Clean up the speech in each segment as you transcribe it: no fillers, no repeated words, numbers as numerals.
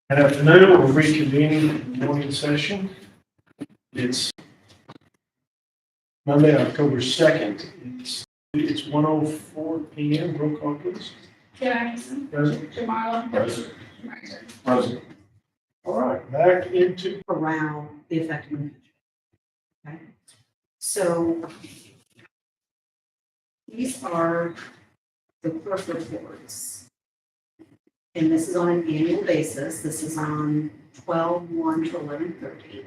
Good afternoon, we're reconvening the morning session. It's Monday, October 2nd. It's 1:04 PM. Roll call, please. Tim Atkinson. Present. Jamarla. Present. Schweitzer. Present. All right, back into, around the effective individual. Okay, so these are the clerk reports. And this is on an annual basis. This is on 12/1 to 11/30.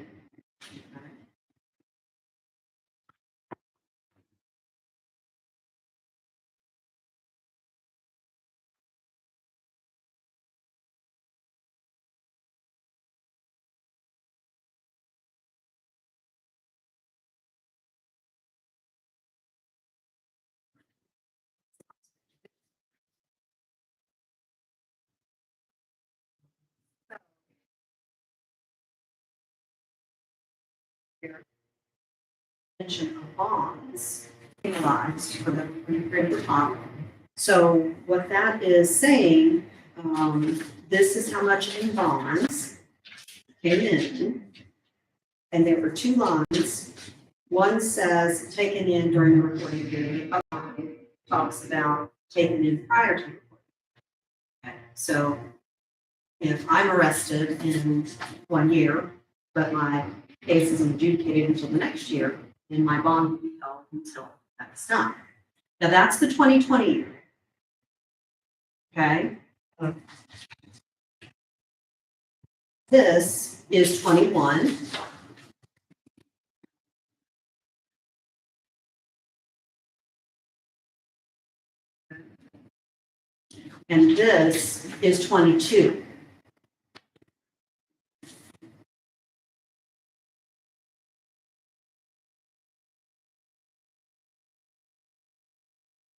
Mention of bonds penalized for the greater top. So what that is saying, this is how much in bonds came in. And there were two lines. One says taken in during the reporting period. The other one talks about taken in prior to the reporting. Okay, so if I'm arrested in 1 year, but my case isn't adjudicated until the next year, then my bond will be held until that's done. Now, that's the 2020 year. Okay? This is 21. And this is 22.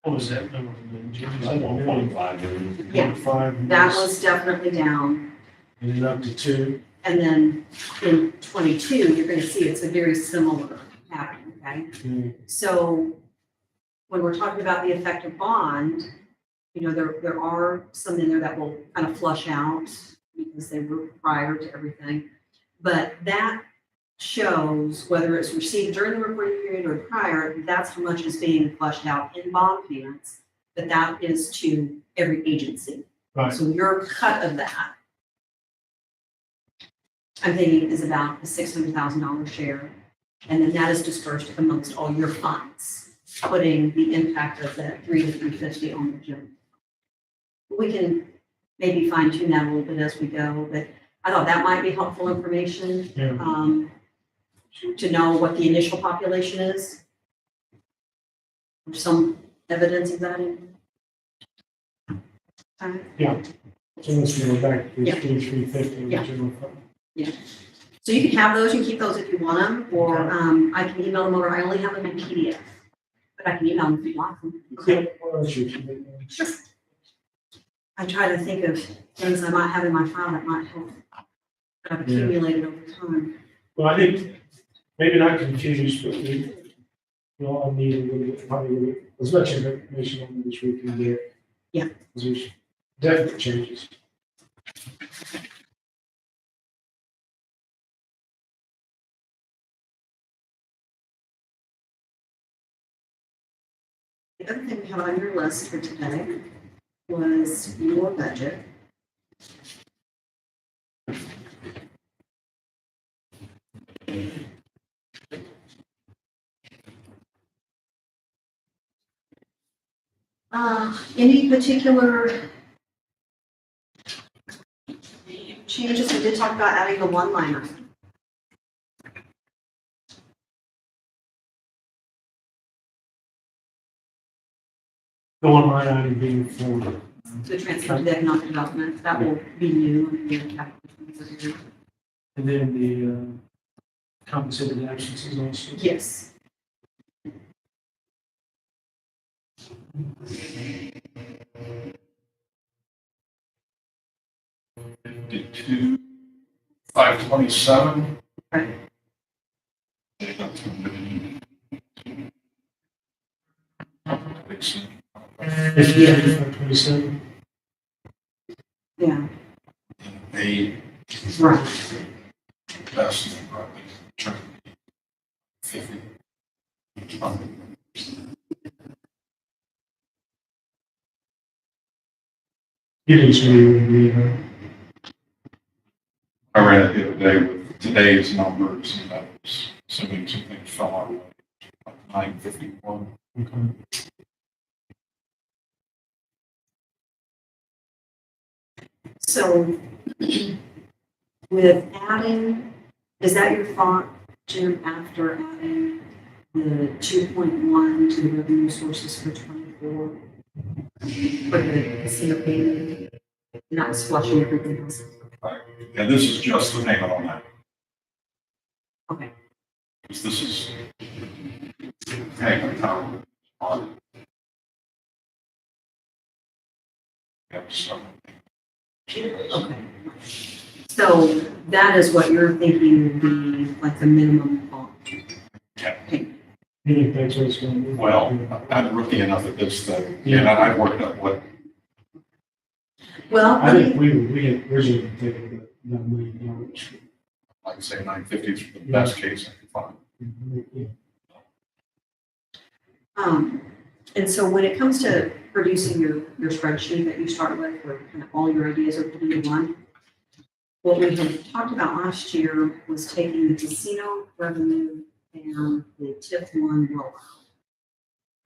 what was that number? Jim? Like 1.5 million. Yeah, 1.5, that was definitely down. and then up to 2. And then in 22, you're going to see it's a very similar pattern, okay? So when we're talking about the effective bond, you know, there are some in there that will kind of flush out because they were prior to everything. But that shows whether it's received during the reporting period or prior, that's how much is being flushed out in bond payments, but that is to every agency. Right. So your cut of that, I'm thinking, is about a $600,000 share. And then that is dispersed amongst all your funds, putting the impact of that 3 to 350 on the general. We can maybe fine tune that a little bit as we go, but I thought that might be helpful information, Yeah. to know what the initial population is. Some evidence of that in. So let's go back to Yeah. 350 in the Yeah. general fund. So you can have those, you can keep those if you want them, or I can email them over. I only have them in PDF, but I can email them if you want them. Yeah, well, that's your commitment. I try to think of things I might have in my file that might help, that I've accumulated over time. Well, I think maybe not confused, but we all need a little bit, probably a little bit, as much information on this we can get. Yeah. 'Cause there's definite changes. The other thing we have on your list for today was your budget. Any particular changes? We did talk about adding the one-liner. The one line item being for, The transfer to the economic development, that will be new. And be capital. and then the compensated absences also. Yes. To 527. Right. Yeah, 27. Yeah. They Right. Best probably turn 50. You didn't say you would be, I ran it the other day with today's numbers, and that was assuming something fell out like 951. okay. So with adding, is that your thought, Jim, after adding the 2.1 to the revenue sources for 24? For the casino payment, not splashing everything else? And this is just the payment on that, Okay, because this is payment on. Yep, so. okay. So that is what you're thinking would be like the minimum bond? Yeah. payment. You think that's what it's going to be? Well, I'm rookie enough at this that, and I've worked up what, Well, I think we had originally taken the $9 million. like say 950 is the best case I could find. Yeah. And so when it comes to producing your spreadsheet that you start with, where kind of all your ideas are put into one, what we had talked about last year was taking the casino revenue and the TIF one rollout,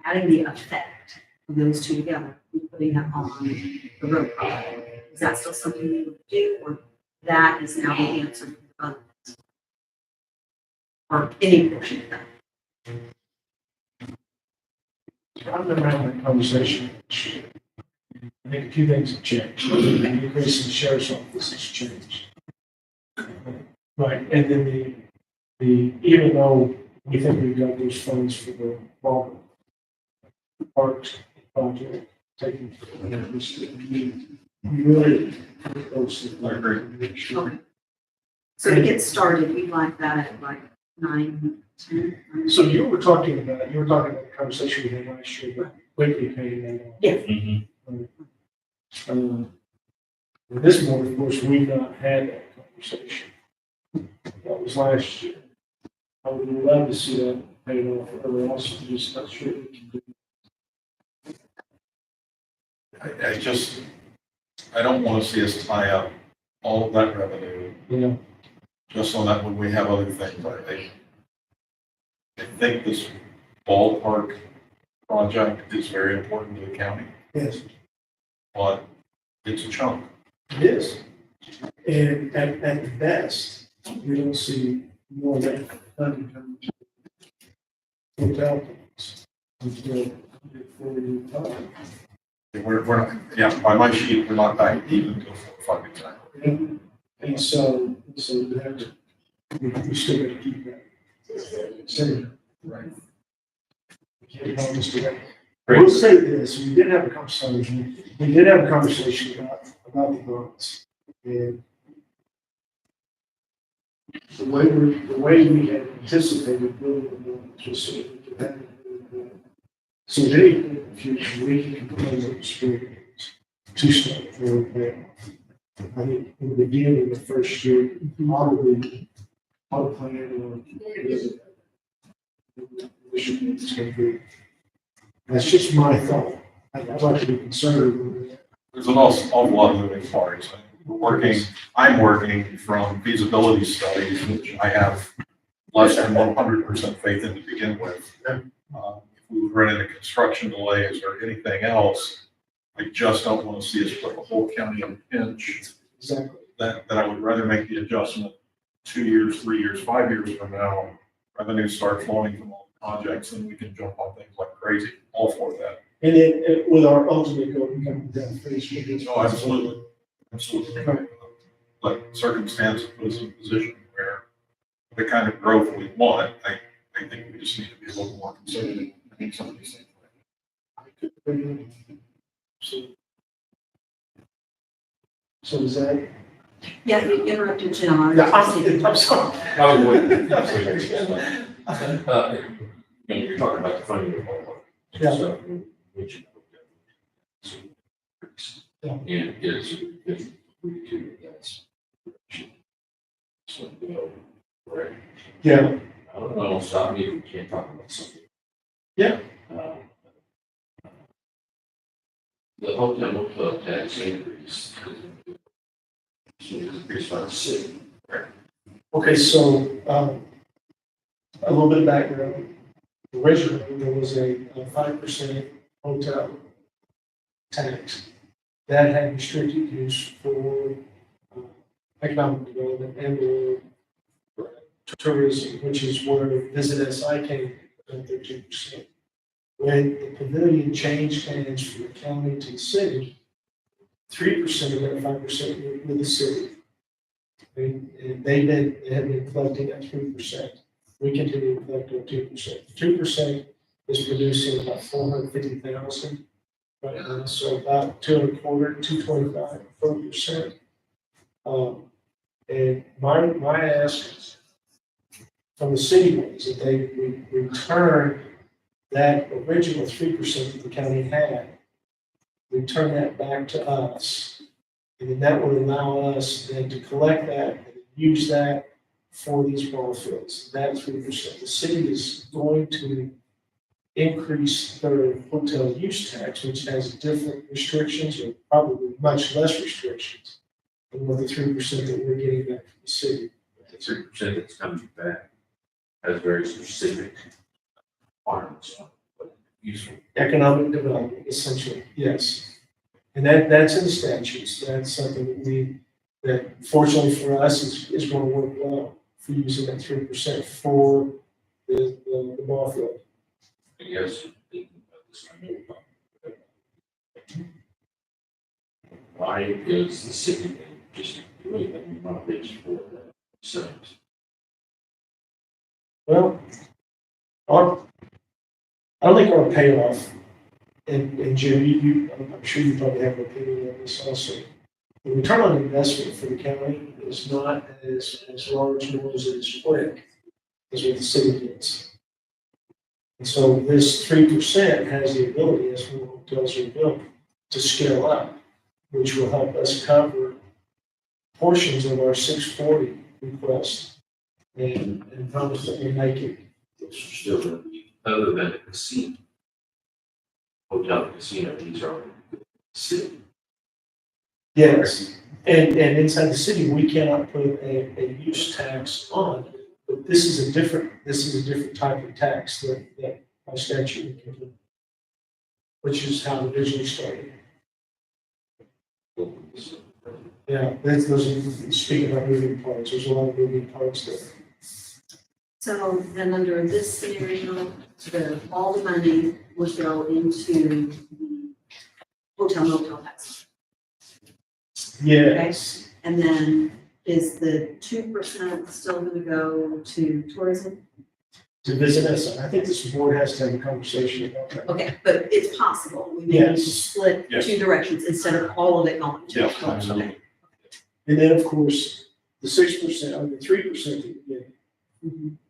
adding the effect of those two together, and putting that on the road project. Is that still something you would do, or that is now the answer to the fund? Or any portion of that? I remember having that conversation. I think a few things have changed. The increase in the sheriff's office has changed. Right, and then even though we think we've got those funds for the ball parks project, taking, we really, those. I agree. Okay. So to get started, we'd like that at like 9, 10. So you were talking about the conversation we had last year, but quickly paying that off. Yeah. This morning, of course, we've not had that conversation. That was last year. I would love to see that paid off early, also just not sure we can do. I don't want to see us tie up all of that revenue Yeah. just on that when we have other things. I think this ballpark project is very important to the county, Yes, but it's a chunk. it is. And at the best, we don't see more of that funding coming to hotel things until before we time. We're not, yeah, by my sheet, we're not back even to 4 or 5 exactly. And so we have to, we still got to keep that. Same. Right. We can't promise to that. We'll say this, we did have a conversation about the bonds. And the way we had anticipated building the bonds was so that we could have it. So at any point in the future, we can propose a spring to start for there. I think in the beginning of the first year, probably our plan is it's going to be. That's just my thought. I'd like to be conservative. There's an awful lot of moving parts. I'm working from feasibility studies, which I have less than 100% faith in to begin with. If we run into construction delays or anything else, I just don't want to see us put the whole county on a pinch. Exactly. That I would rather make the adjustment 2 years, 3 years, 5 years from now, revenues start flowing from all the projects, and we can jump on things like crazy. All for that. And then with our ultimate goal becoming debt free. No, absolutely. Absolutely. Right. But circumstances put us in a position where the kind of growth we want, I think we just need to be a little more conservative. I think some of these things. So is that? Yeah, you interrupted John. Yeah, I'm sorry. You're talking about the funding of all. Yeah. So, which. Yeah. And it's 52, that's. So, you know, right? Yeah, I don't stop me if we can't talk about something. Yeah. Uh, The hotel motel tax increase. Increase by the city. okay, so, a little bit of background. Originally, there was a 5% hotel tax that had restricted use for uh, economic development and or tourism, which is where Visit SI came at 13%. When the pavilion changed hands from the county to the city, 3% of that 5% went with the city. And they have been collecting that 3%. We continue to collect our 2%. 2% is producing about 450,000 right now, so about 2.25, 225 per percent. And my ask from the city was that they return that original 3% that the county had, return that back to us. And then that would allow us then to collect that and use that for these ball fields. That 3%. The city is going to increase their hotel use tax, which has different restrictions or probably much less restrictions than what the 3% that we're getting back from the city. The 3% that's coming back has very specific requirements on what useful. Economic development, essentially, yes. And that's in the statutes. That's something that fortunately for us is going to work well for using that 3% for the ball field. I guess, thinking about this, I know about it. Why is the city just doing that, not this for themselves? Well, I don't think our payoff, and Jim, I'm sure you probably have an opinion on this also. The return on investment for the county is not as large nor is it as quick as what the city gets. And so this 3% has the ability, as more hotels are built, to scale up, which will help us cover portions of our 640 request and promise that we make it. It's still going to be, other than a casino. Hotel and casino, these are city. Yes, and inside the city, we cannot put a use tax on, but this is a different type of tax that by statute we can do, which is how it originally started. Yeah, those are, speaking about moving parts, there's a lot of moving parts there. So then under this scenario, all the money would go into the hotel motel tax. Yes, And then is the 2% still going to go to tourism? to visit us, I think this board has to have a conversation about that. Okay, but it's possible. We may need to Yes. split Yes. two directions instead of all of it going to. Yes, absolutely. And then, of course, the 6%, or the 3% that you get,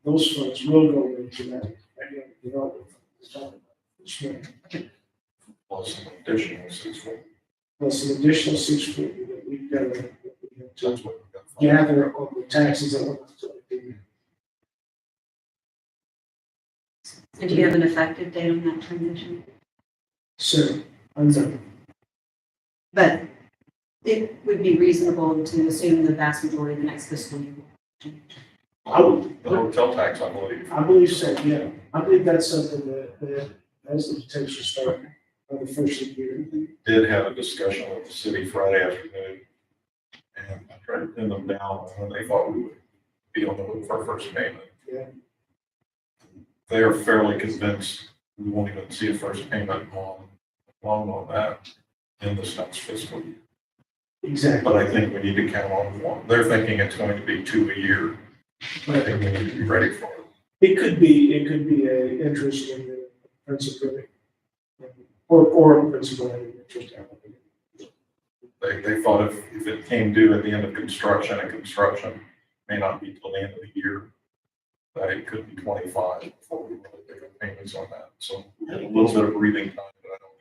those funds will go into that economic development. Sure. Plus an additional 640. Plus an additional 640 that we've got to That's what we've got. gather on the taxes that we're going to pay. And do you have an effective date on that transition? So, unzone. But it would be reasonable to assume the vast majority of the next fiscal year. I would, The hotel tax, I believe. so, yeah. I believe that's something that has the potential to start on the first of the year. Did have a discussion with the city Friday afternoon. And I tried to pin them down when they thought we would be on the hook for our first payment. Yeah. They are fairly convinced we won't even see a first payment on that in this next fiscal year. Exactly. But I think we need to count on one. They're thinking it's going to be 2 a year. I think we need to be ready for it. It could be a interest in the principal, or a principal and interest. They thought if it came due at the end of construction, and construction may not be till the end of the year, that it could be 25 before we really pick up payments on that. So a little bit of breathing time, but I don't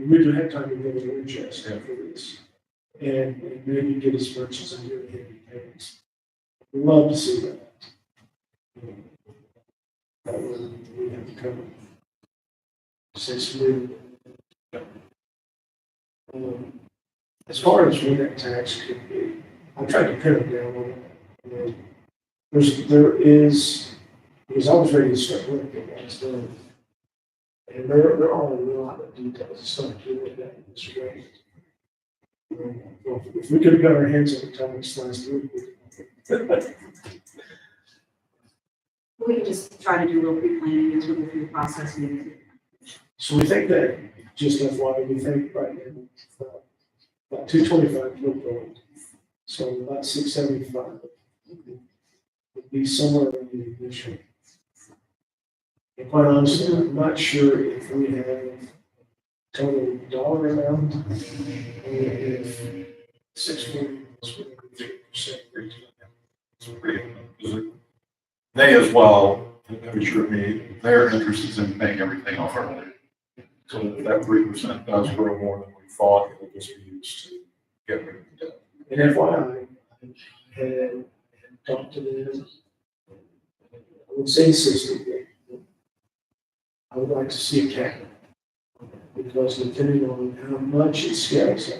think. We do have time to go to the chest for this. and maybe get as much as a year ahead in payments. We'd love to see that. That would, we have to cover 6 million. As far as when that tax could be, I tried to pin it down on that. There is, because I was ready to start looking at last night. And there are a lot of details, it's not doing that in this way. Well, if we could have got our hands on the tax last week. We can just try to do a little pre-planning as we go through the process. And So we think that, just FYI, we think right now, about 225 per vote. So about 675 would be somewhere in the initial. And quite honestly, I'm not sure if we have total dollar amount, or if 640 is 50%. It's pretty, they as well, I'm sure their interest is in paying everything off early. So if that 3% does grow more than we thought, it'll just be used to get rid of the debt. And FYI, I had talked to them, I would say insistently, I would like to see a cap. Because depending on how much it scales up,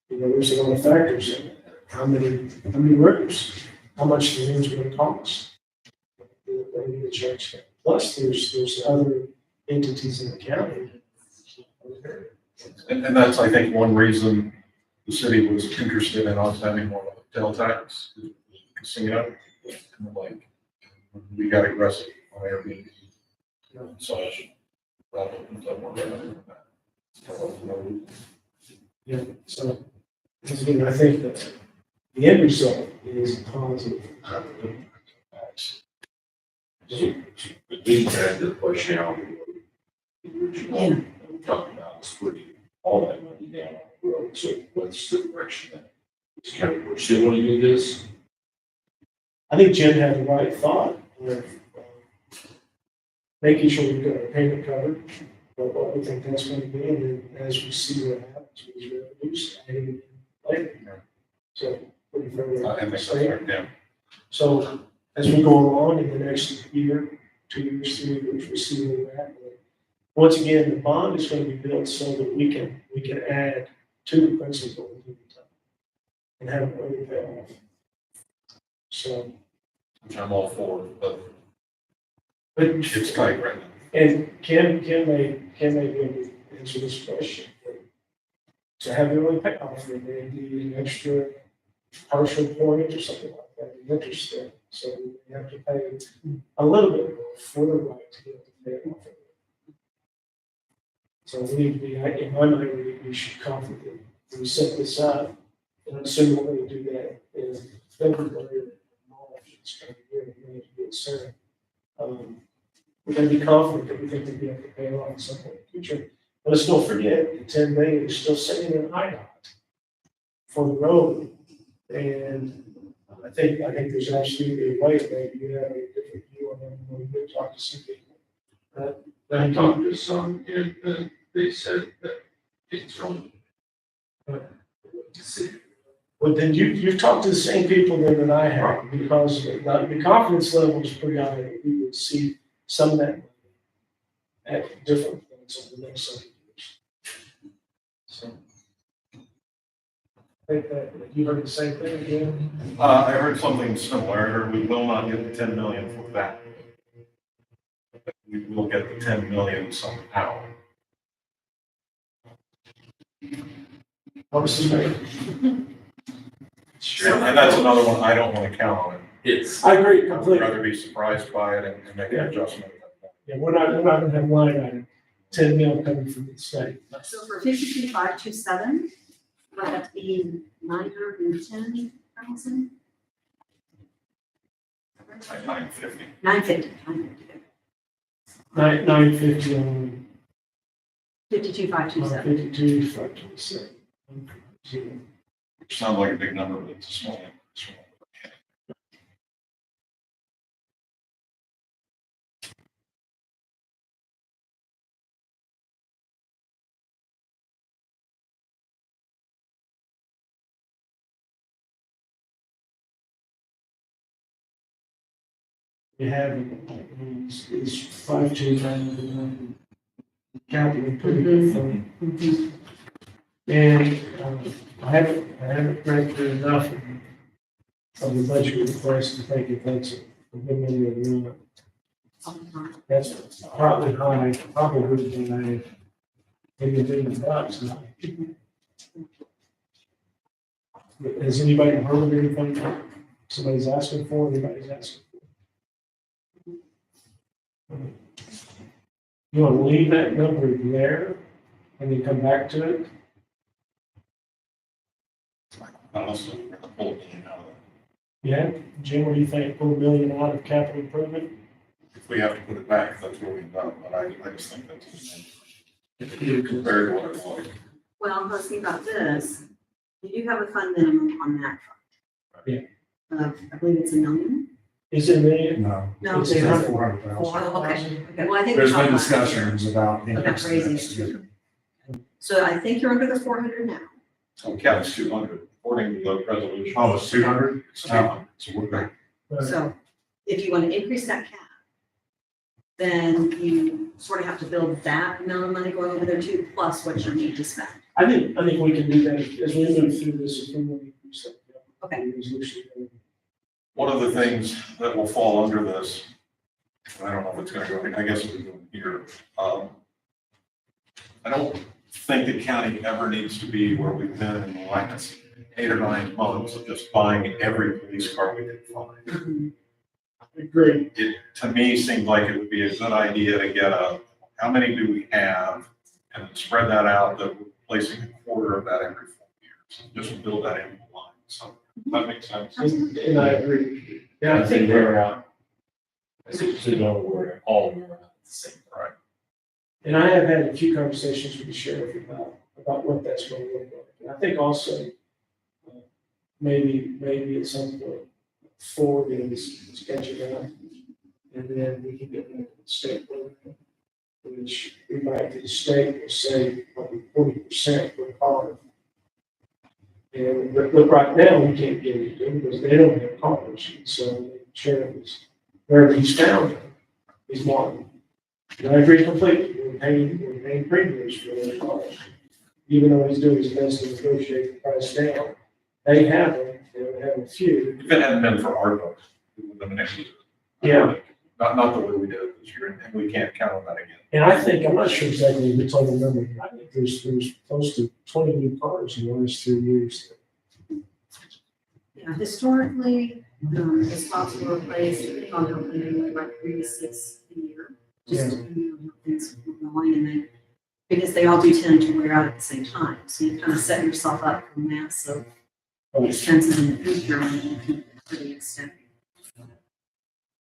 there's a lot of factors in it. How many workers, how much the room's gonna cost. They need to charge that. Plus, there's other entities in the county. And that's, I think, one reason the city was interested in us having more of a hotel tax, casino. And like, we got aggressive on Airbnb. So I should probably put that more revenue in that. Yeah, so, because again, I think that the end result is positive. But we had the question out. Yeah. We talked about splitting all that money down on the road, so what's the direction that this county, we're still want to do this? I think Jen had the right thought of making sure we've got our payment covered, but what we think that's going to be, and then as we see what happens with these revenues, adding later. So, pretty fair. I think that's right, yeah. So as we go along in the next year, 2 years, 3 years, we see where we're at. But once again, the bond is going to be built so that we can add to the principal in time and have it really pay off. So, Which I'm all for, but but it's tight right now. and can may be able to answer this question. To have it really pay off, there may be an extra partial point or something like that, an interest there. So we have to pay a little bit more for the right to be able to pay it off. So we need to be, in my mind, we should confident, we set this up, and I'm assuming we're going to do that in February or March, it's kind of year, we need to get started. We're going to be confident that we think we'll be able to pay it off at some point in the future. But let's don't forget, the 10 million is still sitting in IDOT for the road. And I think there's absolutely a way that maybe you have a different view on that when you talk to some people. I talked to some, and they said that it's from. The city. But then you've talked to the same people then that I have, because the confidence level is pretty high that we would see some of that at different points over the next several years. So. I think that you heard the same thing again. I heard something similar, I heard we will not get the 10 million for that. We will get the 10 million somehow. Obviously, And that's another one, I don't want to count on it. It's, I agree I'd completely. rather be surprised by it and make an adjustment. Yeah, we're not gonna have line item, 10 mil coming from the state. So for 52,527, would that be 910,000? 950. 950. 950 on 52,527. 52, 527. Which sounds like a big number, but it's a small number. we have is 529 capital improvement fund. Mhm. And I haven't read through enough of the budget request to think if that's a good number or not. That's probably high, probably than maybe $1 million. Has anybody heard of anything somebody's asking for, anybody's asking for? You want to leave that number there and then come back to it? Honestly, we're gonna pull it out of it. Yeah, Jim, what do you think, pull $1 million out of capital improvement? If we have to put it back, that's what we've done, but I just think that's compared to what it was. Well, let's think about this. You do have a fund minimum on that. Yeah. I believe it's $1 million. Is it $1 million? No, No. It's 800. 400,000. Oh, okay. Okay, well, I think. There's we're been talking about- discussions about About increasing raising this. it. So I think you're under the 400 now. So cap is 200, according to the resolution. Oh, it's 200? It's 200, so we're good. So if you want to increase that cap, then you sort of have to build that amount of money going over there too, plus what you need to spend. I think we can do that as we move through this, if we want to do something. Okay. Resolution. One of the things that will fall under this, and I don't know if it's gonna go, I guess we're doing here. I don't think the county ever needs to be where we've been in the last 8 or 9 months of just buying every police car we can find. Mhm. Agree. It, to me, seemed like it would be a good idea to get how many do we have? And spread that out, that we're placing a quarter of that every 4 years. Just build that into the line, so that makes sense. And I agree. Yeah, I I think think we're out. I think we don't wear all wear out the same. Right. And I have had a few conversations with the sheriff about what that's going to look like. And I think also, maybe at some point, forward is sketching out. And then we can get into the state program, which we might, the state will say probably 40% for the car. And but right now, we can't get it to them because they don't have cars. So the sheriff is, wherever he's found them, he's marking. And I agree completely. We're paying premiums for those cars. Even though he's doing his best to negotiate the price down, they have them, they have a few. If it hadn't been for our folks, we would have been able to. Yeah. Not the way we did it this year, and we can't count on that again. And I think, I'm not sure exactly the total number, but I think there's close to 20 new cars in the last 3 years. Yeah, historically, it's possible to replace, depending on how many, like 3 to 6 a year. Just depending on how things are going, and then, because they all do tend to wear out at the same time. So you kind of set yourself up for massive expenses in the future and to the extent.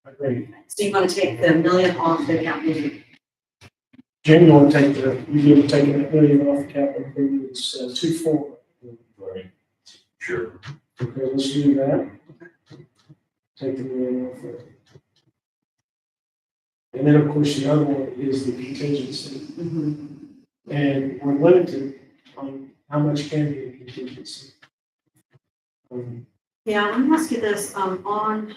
I agree. So you want to take the $1 million off the capital. Jim, you want to take you want to take that $1 million off the capital improvements, 2.4. Right. Sure. Okay, let's do that. Take the $1 million off there. And then, of course, the other one is the contingency. And we're limited on how much can be in contingency. Yeah, let me ask you this, on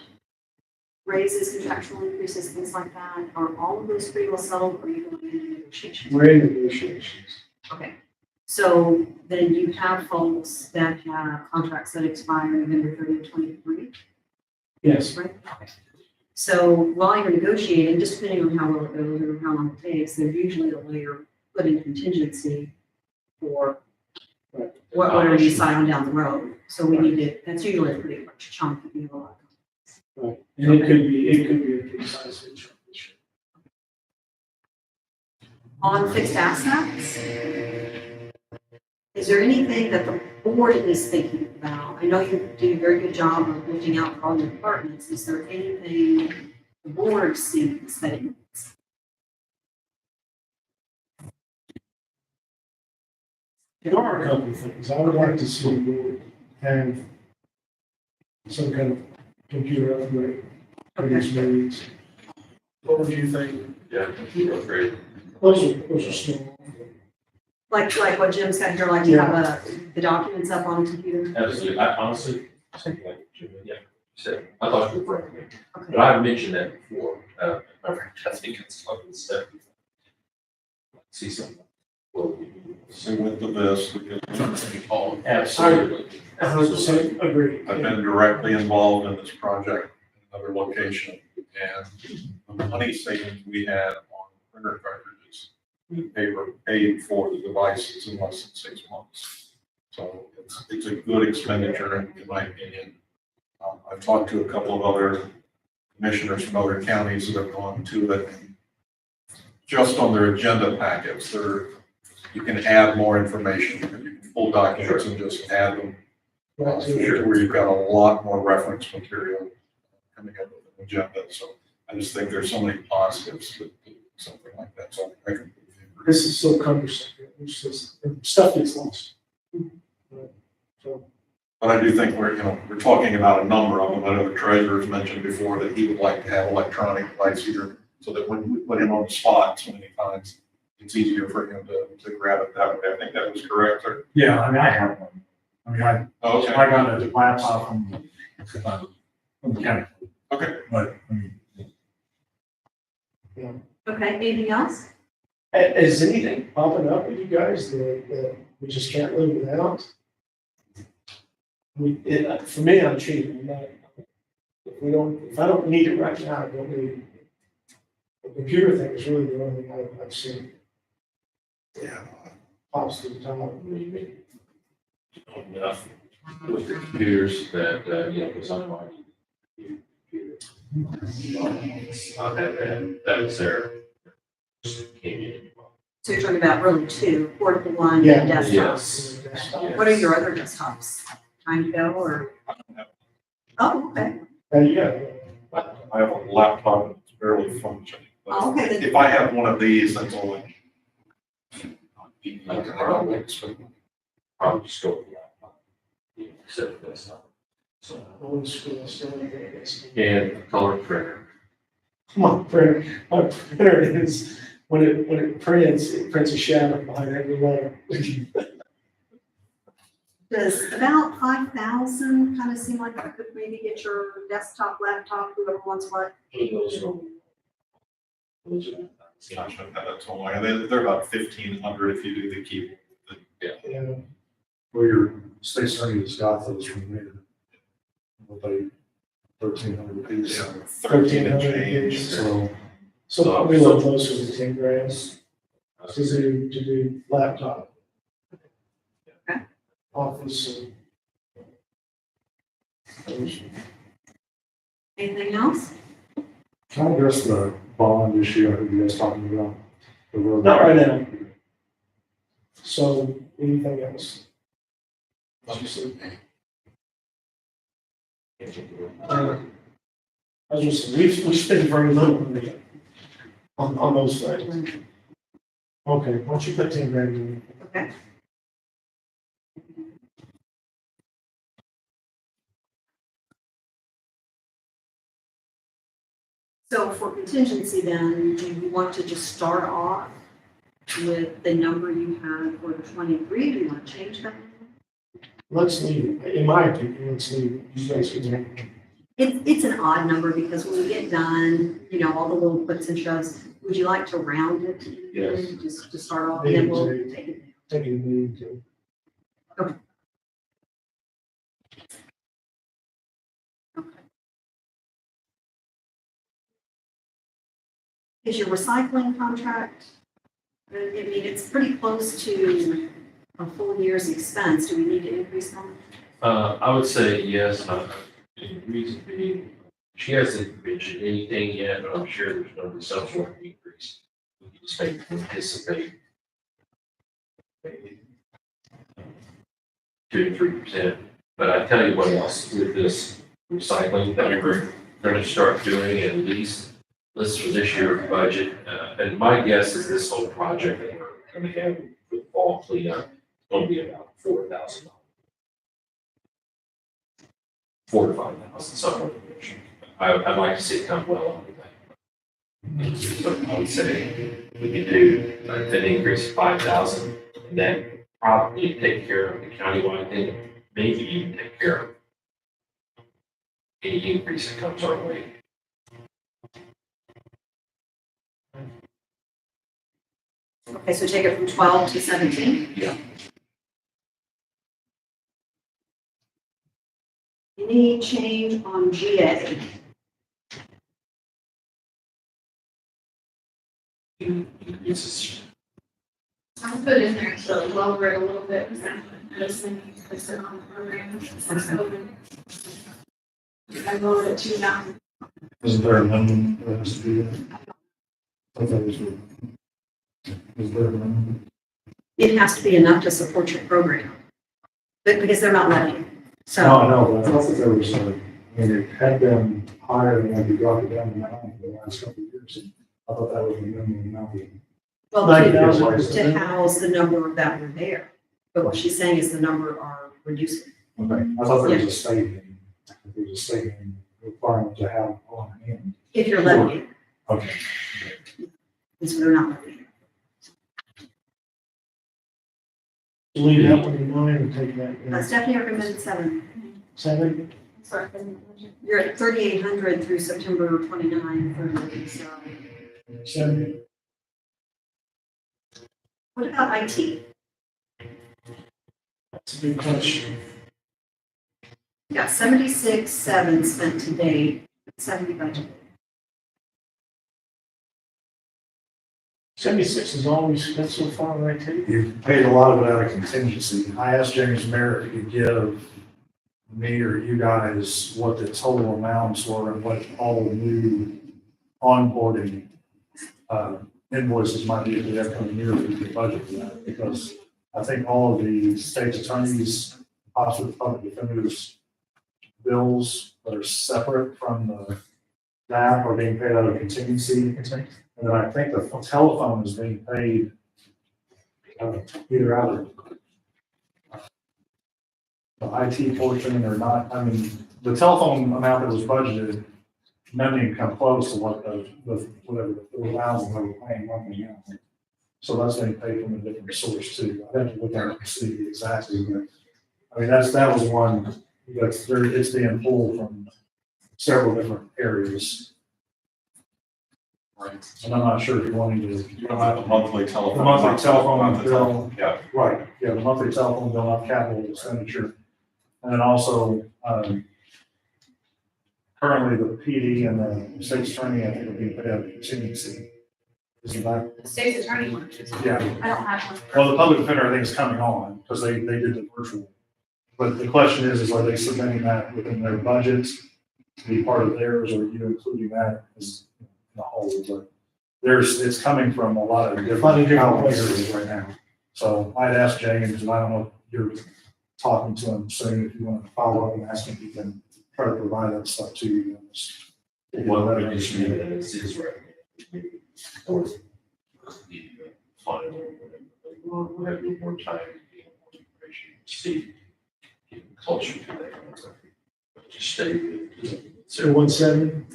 raises, contractual increases, things like that, are all of those pretty well settled, or are you going into negotiations? We're in negotiations. Okay, so then you have folks that have contracts that expire November 30th, 23, Yes, right? Okay. So while you're negotiating, just depending on how well it goes or how long it takes, there's usually a layer put in contingency for right. whatever you decide on down the road. So we need to, that's usually a pretty large chunk if you have a lot. Right. And it could be a pretty sizable chunk this year. On fixed assets, is there anything that the board is thinking about? I know you do a very good job of looking out for all your departments. Is there anything the board sees that it needs? There are a couple of things. I would like to see the board have some kind of computer upgrade for these meetings. What would you think? Yeah, that's great. Those are small. Like what Jim's got here, like you have the documents up on the computer? Absolutely. I honestly, something like, yeah, said, I thought you were right. Okay. But I've mentioned that before, I think it's something stuff. See something. Well, So with the this, because oh, Absolutely. 100% agree. I've been directly involved in this project in another location, and the money savings we had on printer cartridges, paid for the devices in less than 6 months. So it's a good expenditure in my opinion. I've talked to a couple of other commissioners from other counties that have gone to it. Just on their agenda packets, you can add more information, you can pull documents and just add them. Right, so- Where you've got a lot more reference material coming up with an agenda, so I just think there's so many positives with something like that, so I completely agree. This is so cumbersome. It's just, stuff gets lost. So, But I do think we're talking about a number of them. I know the treasurer's mentioned before that he would like to have electronic device here, so that when we put him on the spot so many times, it's easier for him to grab it that way. I think that was correct, sir. Yeah, I mean, I have one. I mean, Okay. I got a laptop from the county, Okay. but, I mean, Okay, anything else? is anything popping up with you guys that we just can't live without? For me, I'm cheap. I'm not, if I don't need it right now, I don't need it. The computer thing is really the only thing I've seen. Yeah. Pops to the top. enough with the computers that, because I'm like. That was their. Came in. So you're talking about really two, portable one Yeah. and desktops. Yes. What are your other desktops? Time to go or? Oh, okay. Yeah. I have a laptop that's barely functioning. but Oh, okay, then- If I have one of these, that's all I need. Probably just go with the laptop. Except for this. So, Old school, still in this. and a color printer. My printer is, when it prints a shadow behind every letter. Does about 5,000 kind of seem like I could maybe get your desktop, laptop, whoever wants what? Those are. Gosh, that's all I, they're about 1,500 if you do the keyboard. Yeah. for your stationery that's got those from there. About 1,300 apiece. Yeah, 13 and 1,300 change. each. So, So probably a little closer to 10 grand to do laptop. Okay. Office. Anything else? can I address the bond issue I heard you guys talking about? The road- Not right now. So anything else? I was just, we spend very little on those things. Okay, why don't you put 10 grand in? Okay. So for contingency then, do you want to just start off with the number you had for the 23? Do you want to change that? Let's leave it, in my opinion, let's leave it. You guys can have it. It's an odd number because when we get done, all the little puts and shoves, would you like to round it? Yes. Just to start off, and then we'll Maybe. take it. Take it in to. Okay. Is your recycling contract, I mean, it's pretty close to a full year's expense. Do we need to increase that? I would say yes, and the reason being, she hasn't mentioned anything yet, but I'm sure there's going to be some sort of increase. We can just maybe anticipate. Maybe 2 to 3%, but I tell you what else, with this recycling that we're going to start doing at least, list for this year's budget, and my guess is this whole project that we're going to have with fall cleanup, is going to be about $4,000. 4,000 to 5,000, somewhere. I'd like to see it come well under that. So I would say we could do an increase of 5,000, and that probably take care of the countywide thing, maybe even take care of any increase that comes our way. Okay, so take it from 12 to 17? Yeah. Any change on GA? Increases. I put in there to lower it a little bit, because I just think it's on the program. I lowered it to down. Isn't there a minimum that has to be there? I thought that was the- Is there a minimum? It has to be enough to support your program, but because they're not letting. No, So, I know, but I thought that there was a, I mean, it had been higher than what we dropped it down now for the last couple of years. I thought that was the minimum amount. well, Like, to house the number that were there. But what she's saying is the number are reducing. Okay, I thought there was a statement, there was a statement requirement to have on hand. If you're letting it, Okay. and so they're not letting it. Leave that one in mind and take that. Stephanie recommended 7. 7, You're at 3,800 through September 29th, so. 7, What about IT? that's a good question. You got 76.7 spent to date, 70 budget. 76 is always spent so far, right, Tate? You paid a lot of it out of contingency. I asked James Merritt if he could give me or you guys what the total amounts were and what all the new onboarding invoices might be for the upcoming year if we could budget for that. Because I think all of the state's attorneys, possibly public defenders' bills that are separate from the DAP are being paid out of contingency. And then I think the telephone is being paid either out of the IT portion or not. I mean, the telephone amount that was budgeted, doesn't even come close to what whatever the 4,000 they were paying monthly now. So that's being paid from a different source too. I have to look at it and see exactly, but I mean, that was one it's being pulled from several different areas. Right. And I'm not sure if you're wanting to. You don't have a monthly telephone. The monthly telephone Monthly bill. telephone, yeah. Right, yeah, the monthly telephone bill, not capital expenditure. And then also, currently the PD and the state's attorney, I think, will be paid out of contingency. Isn't that? The state's attorney one. Yeah. I don't have one. Well, the public defender, I think, is coming on because they did the virtual. But the question is are they submitting that within their budgets to be part of theirs, or are you including that as the whole? But it's coming from a lot of different areas right now. So I'd ask James, and I don't know if you're talking to him soon, if you want to follow up and ask him if he can try to provide that stuff to you. Well, we just need it as is right. Or need to find or whatever. We'll have a little more time to get more information, see, get closer to that. But just stay with it. 17.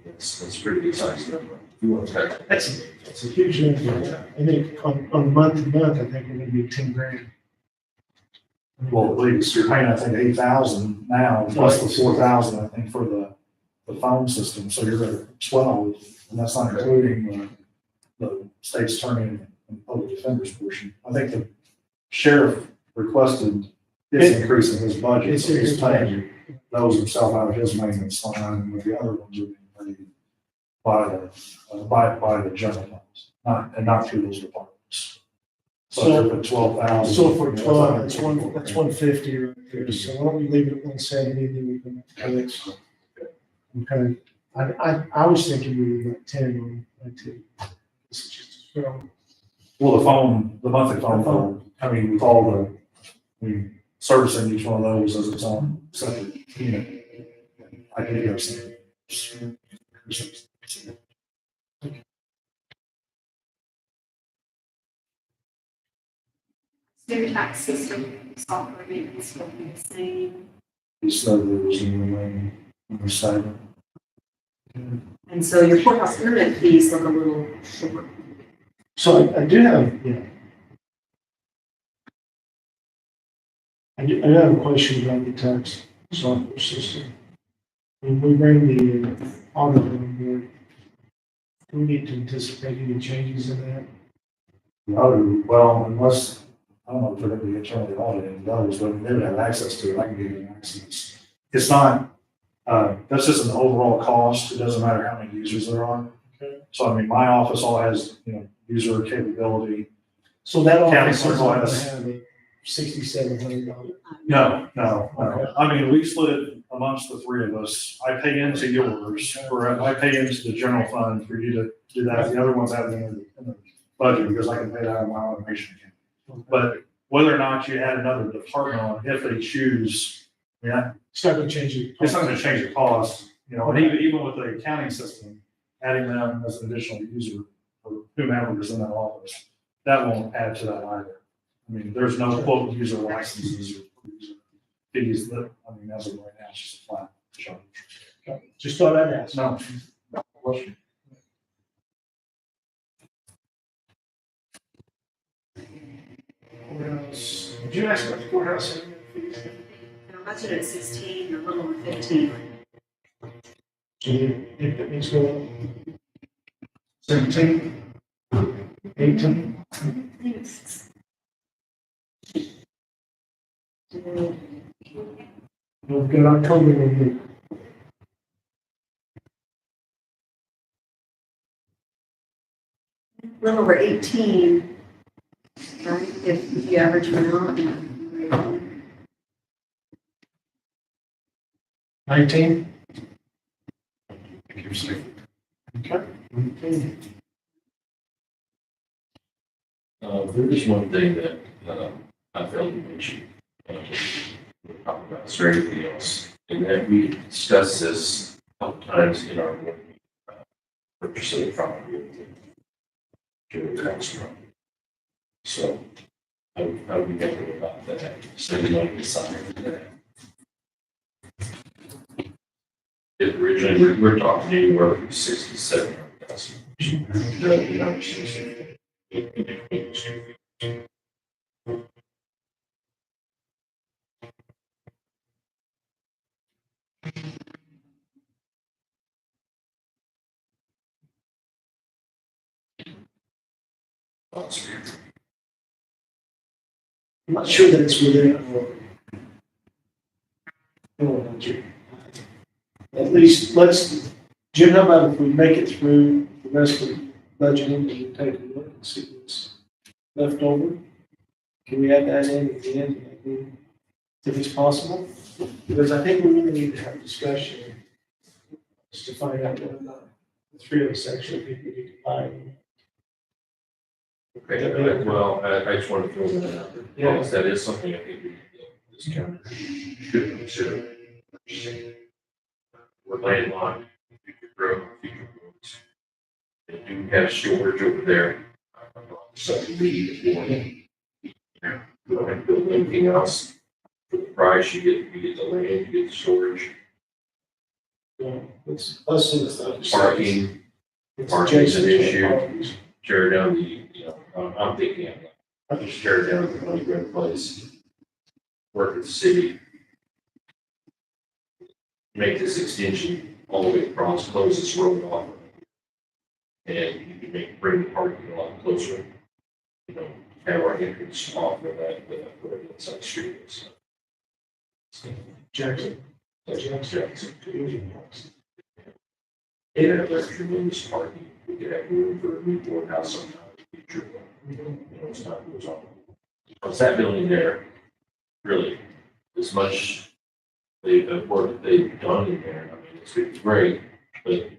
That's pretty good size number. You want to. That's a huge number. I think on month to month, I think we're gonna be 10 grand. Well, at least you're paying, I think, 8,000 now, plus the 4,000, I think, for the phone system. So you're at 12, and that's not including the state's attorney and public defender's portion. I think the sheriff requested his increase in his budget, so he's paying those himself out of his maintenance line, and the other ones are being paid by the general funds, not through those departments. So for 12,000. So for 12, that's 150 right there. So why don't we leave it at 170, then we can flex. Okay, I was thinking we were about 10 on IT. It's just, Well, the monthly phone bill, I mean, with all servicing each one of those as its own separate unit. I can go see. State tax system software maintenance will be the same. So there's a statement. And so your courthouse internet fees look a little short. So I do have, I do have a question about the tax software system. When we bring the audit on board, do we need to anticipate any changes in that? No, well, unless, I don't know if they're gonna be internally audited, those, but they would have access to it, I can give you access. It's not, that's just an overall cost, it doesn't matter how many users there are. Okay. So I mean, my office all has, user capability. So that County office is clerk going to office. have a $6,700. No. I mean, we split it amongst the three of us. I pay into yours, or I pay into the general fund for you to do that. The other ones have it in the budget because I can pay that out of my automation account. But whether or not you add another department on, if they choose, yeah, It's not going to change it. it's not gonna change the cost, and even with the accounting system, adding them as an additional user or whomever is in that office, that won't add to that either. I mean, there's no quote user licenses or user fees that, as of right now, it's just a flat charge. Just thought I'd ask. No. Question. Courthouse, did you ask about the courthouse? They're budgeted at 16, a little over 15. Do you think that needs to go up? 17? 18? We've got October in here. A little over 18, right, if you average them out. 19? You're safe. Okay. There is one thing that, I failed to mention, about anything else, and that we discussed this a couple times in our purchase of the property. During the tax run. So, I would be thinking about that, so we don't decide that. If originally, we're talking anywhere from 67 I'm not sure that it's within at least let's, Jim, how about if we make it through the rest of the budgeting and we take a look and see what's left over? Can we add that in at the end, maybe, if it's possible? Because I think we really need to have a discussion just to find out whether or not the three of us actually think we need to buy them. Okay, well, I just want to throw that out there. Yeah. Because that is something I think this county should consider. We're landlocked, future growth, future roads. They do have storage over there. So we need for them. We don't have to build anything else. For the price, you get the land, you get the storage, Let's see what's the. parking, It's parking's an adjacent to issue. properties. tear down I'm thinking, I just tear down the underground place. Work with the city. Make this extension all the way across, close this road off. And you can bring the parking a lot closer. Have our entrance off of that, where the inside street is. Jackson. Jackson. Yeah, there's tremendous parking. We could have room for a new courthouse sometime in the future. As time goes on. Because that building there, really, as much work that they've done in there, I mean, it's great, but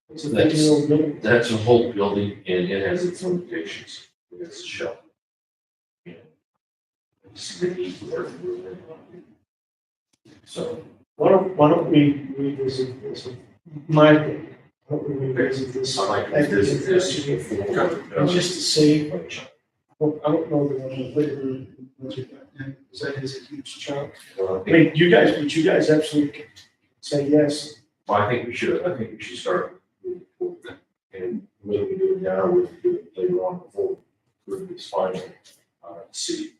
It's a 50-year-old building. that's a whole building and it has its limitations. It's a shell. It's the need for it. So, Why don't we revisit this? My opinion, why don't we revisit this? I like at the this next meeting? before. Just to see, I don't know that I'm gonna put it in the budget right now, because that is a huge chunk. Well, I mean, would you guys absolutely say yes? I think we should start moving forward. And whether we do it now or we do it later on before this final, city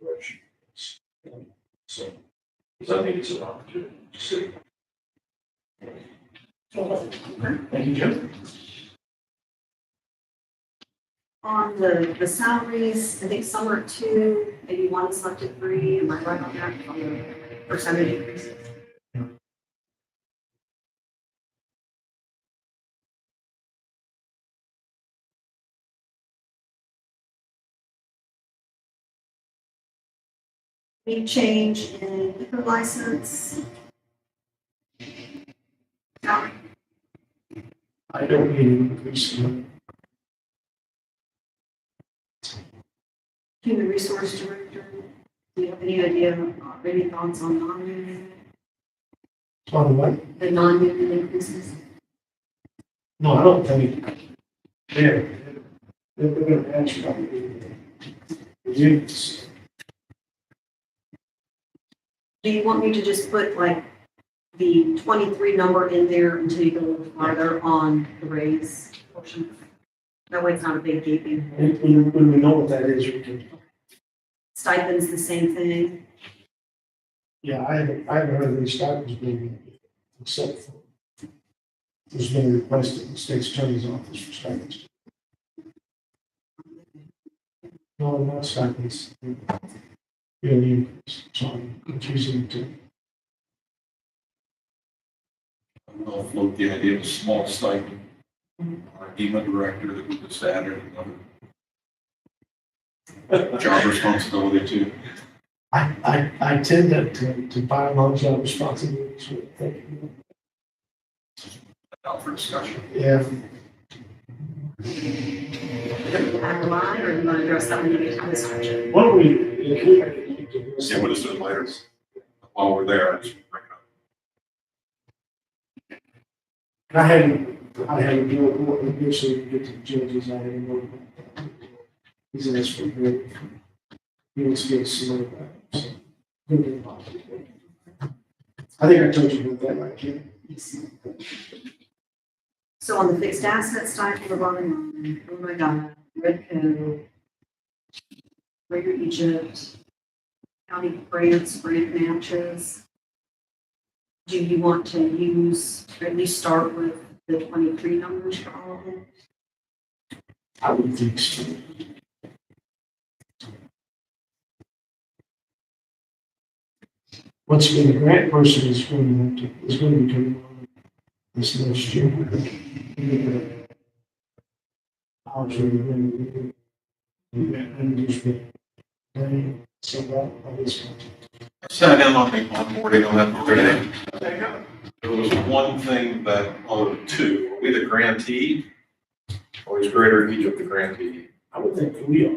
direction. So, Because I think it's an opportunity to see. Thank you, Jim. On the salaries, I think some are 2, maybe one is left at 3, am I right on that, on the percentage increases? Big change in liquor license. Salary. I don't need an increase in Human Resource Director, do you have any idea, any thoughts on non-union, on the what? the non-union increases? No, I don't think. They're gonna match probably the unions. Do you want me to just put like the 23 number in there until you go a little farther on the raise portion? That way it's not a big gaping hole. When we know what that is, we can, Stipends, the same thing. yeah, I haven't heard of any stipends being, except for, there's been a request at the state's attorney's office for stipends. No, not stipends. Yeah, the increase, so I'm confusing the two. I'll float the idea of a small stipend. Our EMA director that we just added another job responsibility too. I tend to pile on job responsibilities with, thank you. Out for discussion. Yeah, Add a line, or you want to address that when you get to this section? what do we? See what it's doing later. While we're there, I just bring it up. I had a deal with what we so we can get to the judges, I didn't know about that. He's asked for good. He wants to get some money back, so. good thing about it. I think I told you about that, right, Kim? So on the fixed asset stipend, the bottom line, oh my God, Redco, Greater Egypt, county grants, grant matches. Do you want to use, or at least start with the 23 numbers for all of them? I would think so. Once again, the grant person is going to be coming on this next year. Hours are going to be, so that is. I sat in on the onboarding on that the other day. There was one thing that, oh, two, are we the grantee? Or is Greater Egypt the grantee? I would think that we are.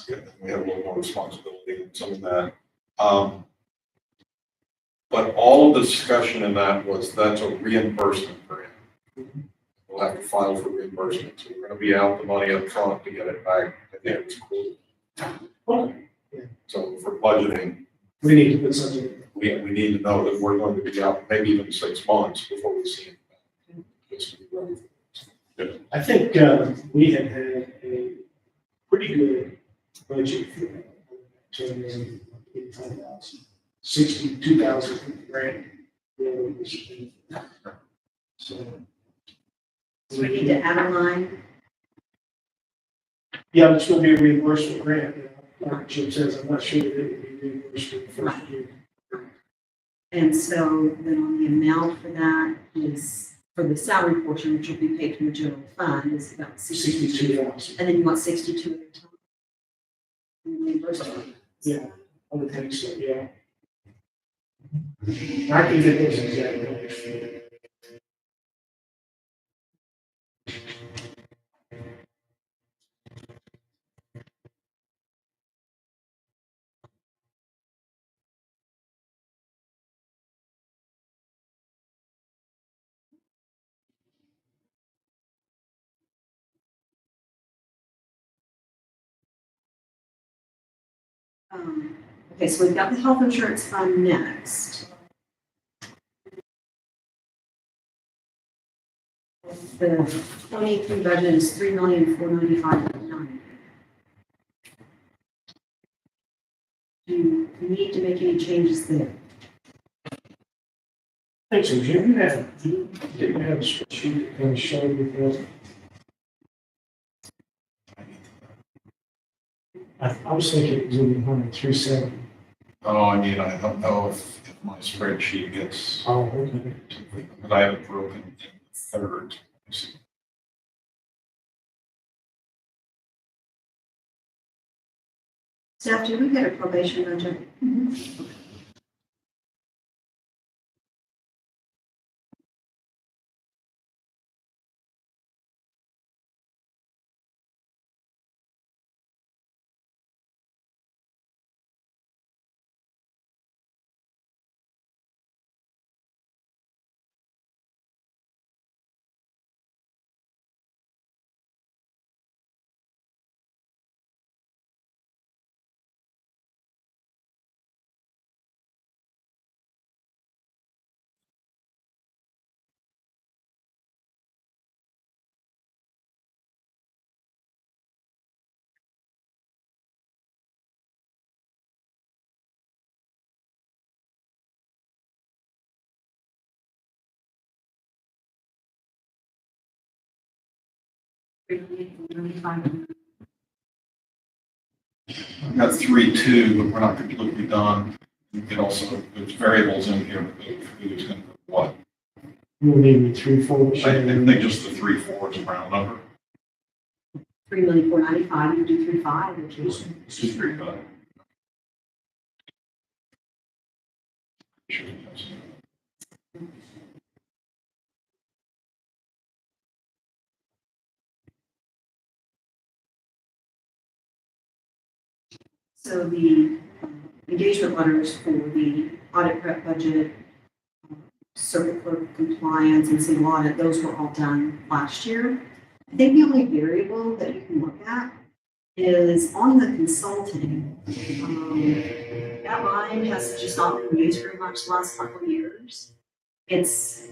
Yeah, we have a little more responsibility in some of that. But all of the discussion in that was that's a reimbursement grant. We'll have to file for reimbursement, so we're gonna be out the money up front to get it back. I think it's cool. Well, So for budgeting, we need to put something. we need to know that we're going to be out maybe even 6 months before we see it. Just to be ready. I think we have had a pretty good budget for that. 62,000 grant. So. So we need to add a line. Yeah, it's gonna be a reimbursement grant. Like Jim says, I'm not sure that it would be reimbursed for the first year. And so then on the amount for that is, for the salary portion, which will be paid from the general fund, is about 62. 62,000. And then you want 62 at the top? And then reimbursement. Yeah, I would think so, yeah. I can get those exact numbers. Okay, so we've got the health insurance fund next. The 23 budget is $3,495,900. Do you need to make any changes there? Thanks, so Jim, you have a spreadsheet that can show you I was thinking it was in the 370. Oh, I mean, I don't know if my spreadsheet gets, Oh, okay. but I have it broken in thirds. Staff, do we get a probation budget? I've got 3.2, but we're not completely done. You can also, there's variables in here, but who's going to, what? We'll need 340. I think just the 3.4 is a round number. 3,495, you do 3,500, which is. It's just 3.5. So the engagement letters for the audit prep budget, circuit clerk compliance and single audit, those were all done last year. I think the only variable that you can look at is on the consulting. That line has just not been used very much the last couple of years. It's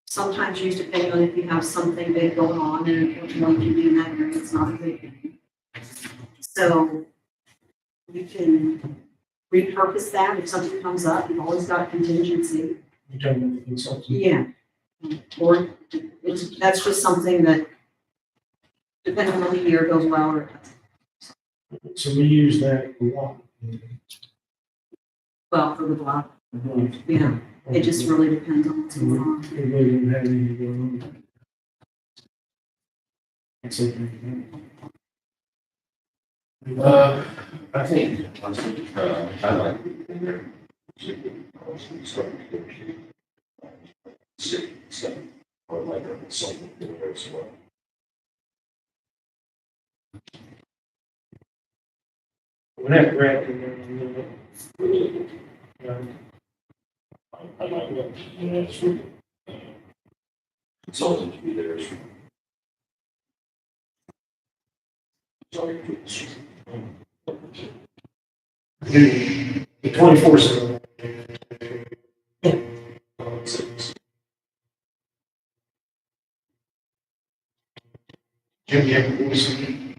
sometimes used depending on if you have something big going on, and unfortunately, if you do in that area, it's not a big thing. So you can repurpose that if something comes up. You've always got contingency. You don't need the consultant. Yeah. Or that's just something that, depending on the year, goes well or doesn't. So we use that a lot. Well for the block. Yeah, it just really depends on what's going on. We really didn't have any going on. That's okay. I think, I like in there. So, or like a consultant in there as well. When that grant came in, I like that, and that's for consultant to be there as well. Sorry. the 24/7. Jim, you have a voice in it?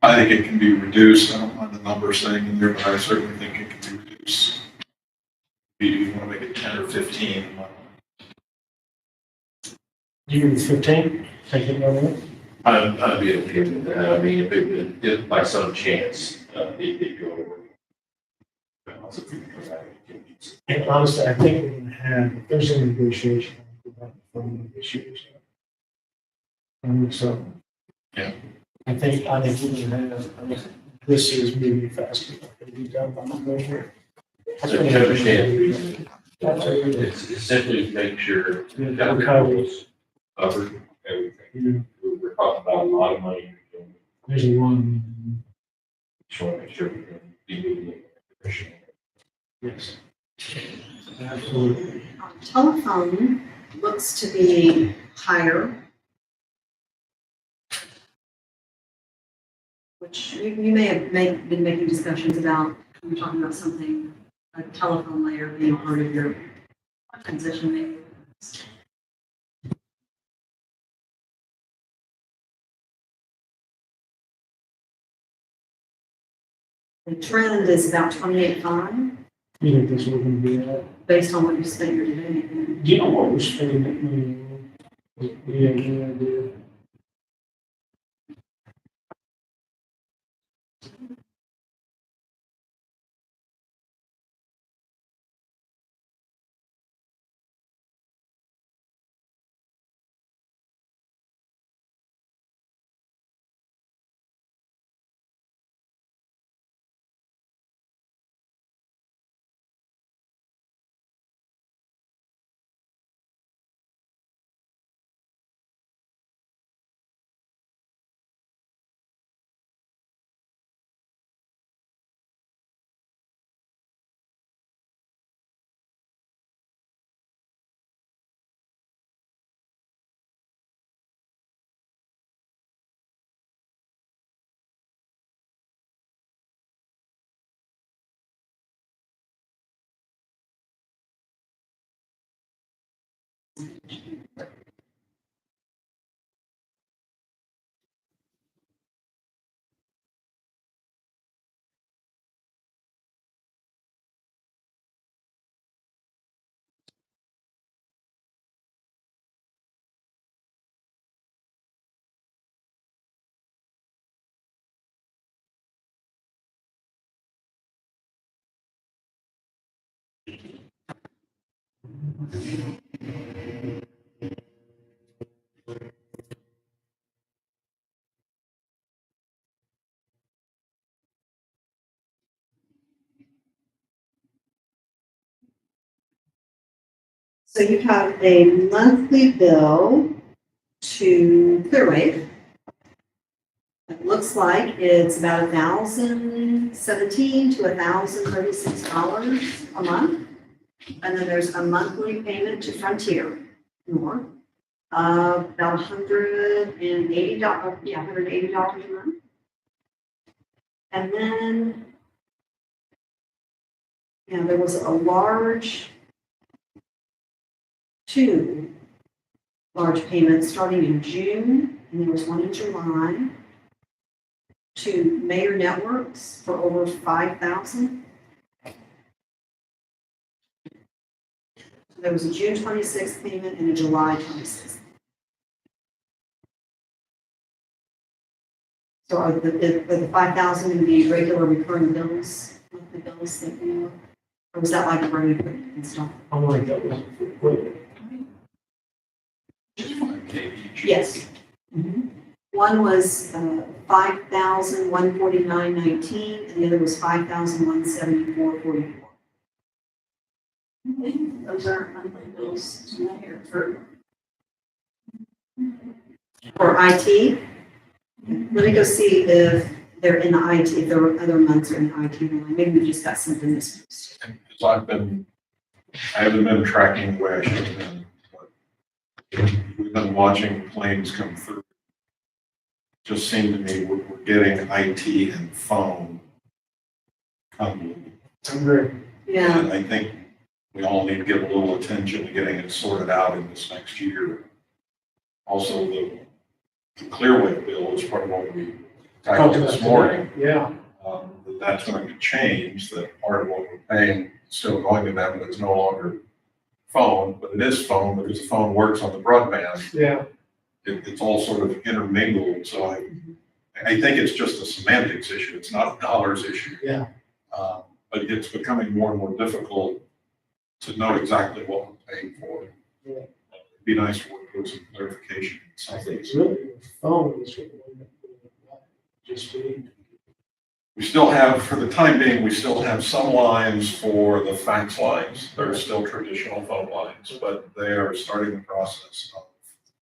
I think it can be reduced. I don't mind the number saying in there, but I certainly think it can be reduced. If you want to make it 10 or 15. You give it 15, take it on it. I'd be okay with that. I mean, if by some chance, it go over. And honestly, I think we're gonna have, if there's a negotiation, we'll go back from negotiation. So. Yeah. I think we're gonna have, this is moving fast. It'll be done by November. So you understand, it's simply to make sure that we're covered, everything. We're talking about a lot of money. There's a one, Just want to make sure we can be moving efficient. yes. Absolutely. Telephone looks to be higher. Which you may have been making discussions about, we're talking about something, a telephone layer being part of your transition maybe. The trend is about 28.5. You think this was gonna be that? based on what you spent here today. Do you know what we're spending that money on? Yeah, no idea. So you have a monthly bill to Clearwave. It looks like it's about $1,017 to $1,036 a month. And then there's a monthly payment to Frontier North of about $180, $180 a month. And then, there was two large payments starting in June, and there was one in July to Mayor Networks for over $5,000. There was a June 26th payment and a July 26th. So are the 5,000 going to be regular recurring bills, monthly bills that or was that like a road equipment and stuff? I'm like, that was equipment. Just 5K each. Yes. One was $5,149.19, and the other was $5,174.44. Those are monthly bills to Mayor for IT. Let me go see if they're in the IT, if there were other months are in the IT line. Maybe we just got something this week. And so I haven't been tracking where I should have been, but we've been watching claims come through. Just seemed to me we're getting IT and phone convoluted. I'm very, Yeah, And I think we all need to give a little attention to getting it sorted out in this next year. Also, the Clearwave bill is part of what we tackled this morning. yeah. That's going to change, that part of what we're paying is still going to them, but it's no longer phone, but it is phone because the phone works on the broadband. Yeah. It's all sort of intermingled, so I think it's just a semantics issue, it's not a dollars issue. Yeah. But it's becoming more and more difficult to know exactly what we're paying for. Yeah. It'd be nice to work with some clarification. I think it's really the phone is what we're just being. We still have, for the time being, we still have some lines for the fax lines. They're still traditional phone lines, but they are starting the process of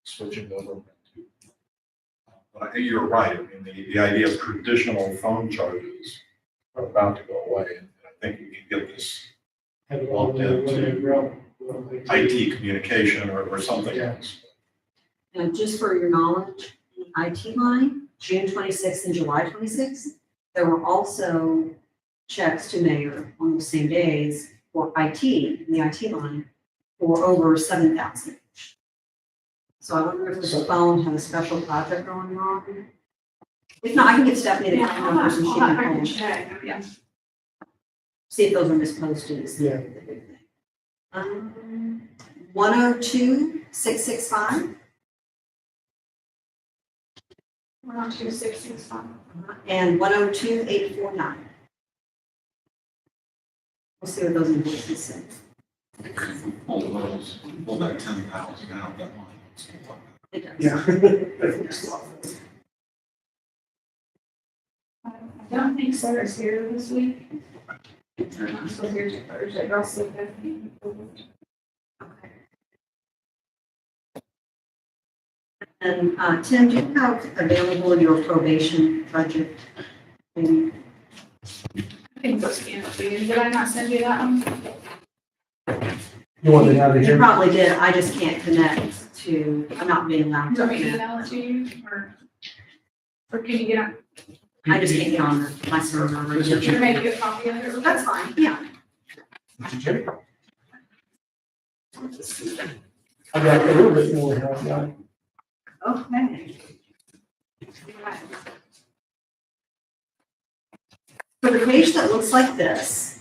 switching over to. But you're right. I mean, the idea of traditional phone charges are about to go away. And I think we can get this Have it all into IT communication or something Yeah. else. now just for your knowledge, the IT line, June 26th and July 26th, there were also checks to Mayor on those same days for IT, in the IT line, for over 7,000. So I wonder if the phone had a special project going on. If not, I can get Stephanie to Yeah, come over so she I can can call. check, yeah. See if those are misposted is the Yeah. big thing. 102,665 102,665. and 102,849. We'll see what those invoices say. Pull those, pull that 10,000 out, that line. It does. Yeah. I don't think Sarah's here this week. They're not still here till Thursday, but I'll see if they're. Okay. And Tim, do you have available your probation budget? Maybe? I think those scanned to you. Did I not send you that one? You want it out of You here? probably did, I just can't connect to, I'm not being allowed Do you to want me to connect. email it to you, or can you get on, I just can't get on my server. or make you a copy of it? That's fine, yeah. Jimmy? I got a little bit more help, yeah. Okay. For the page that looks like this.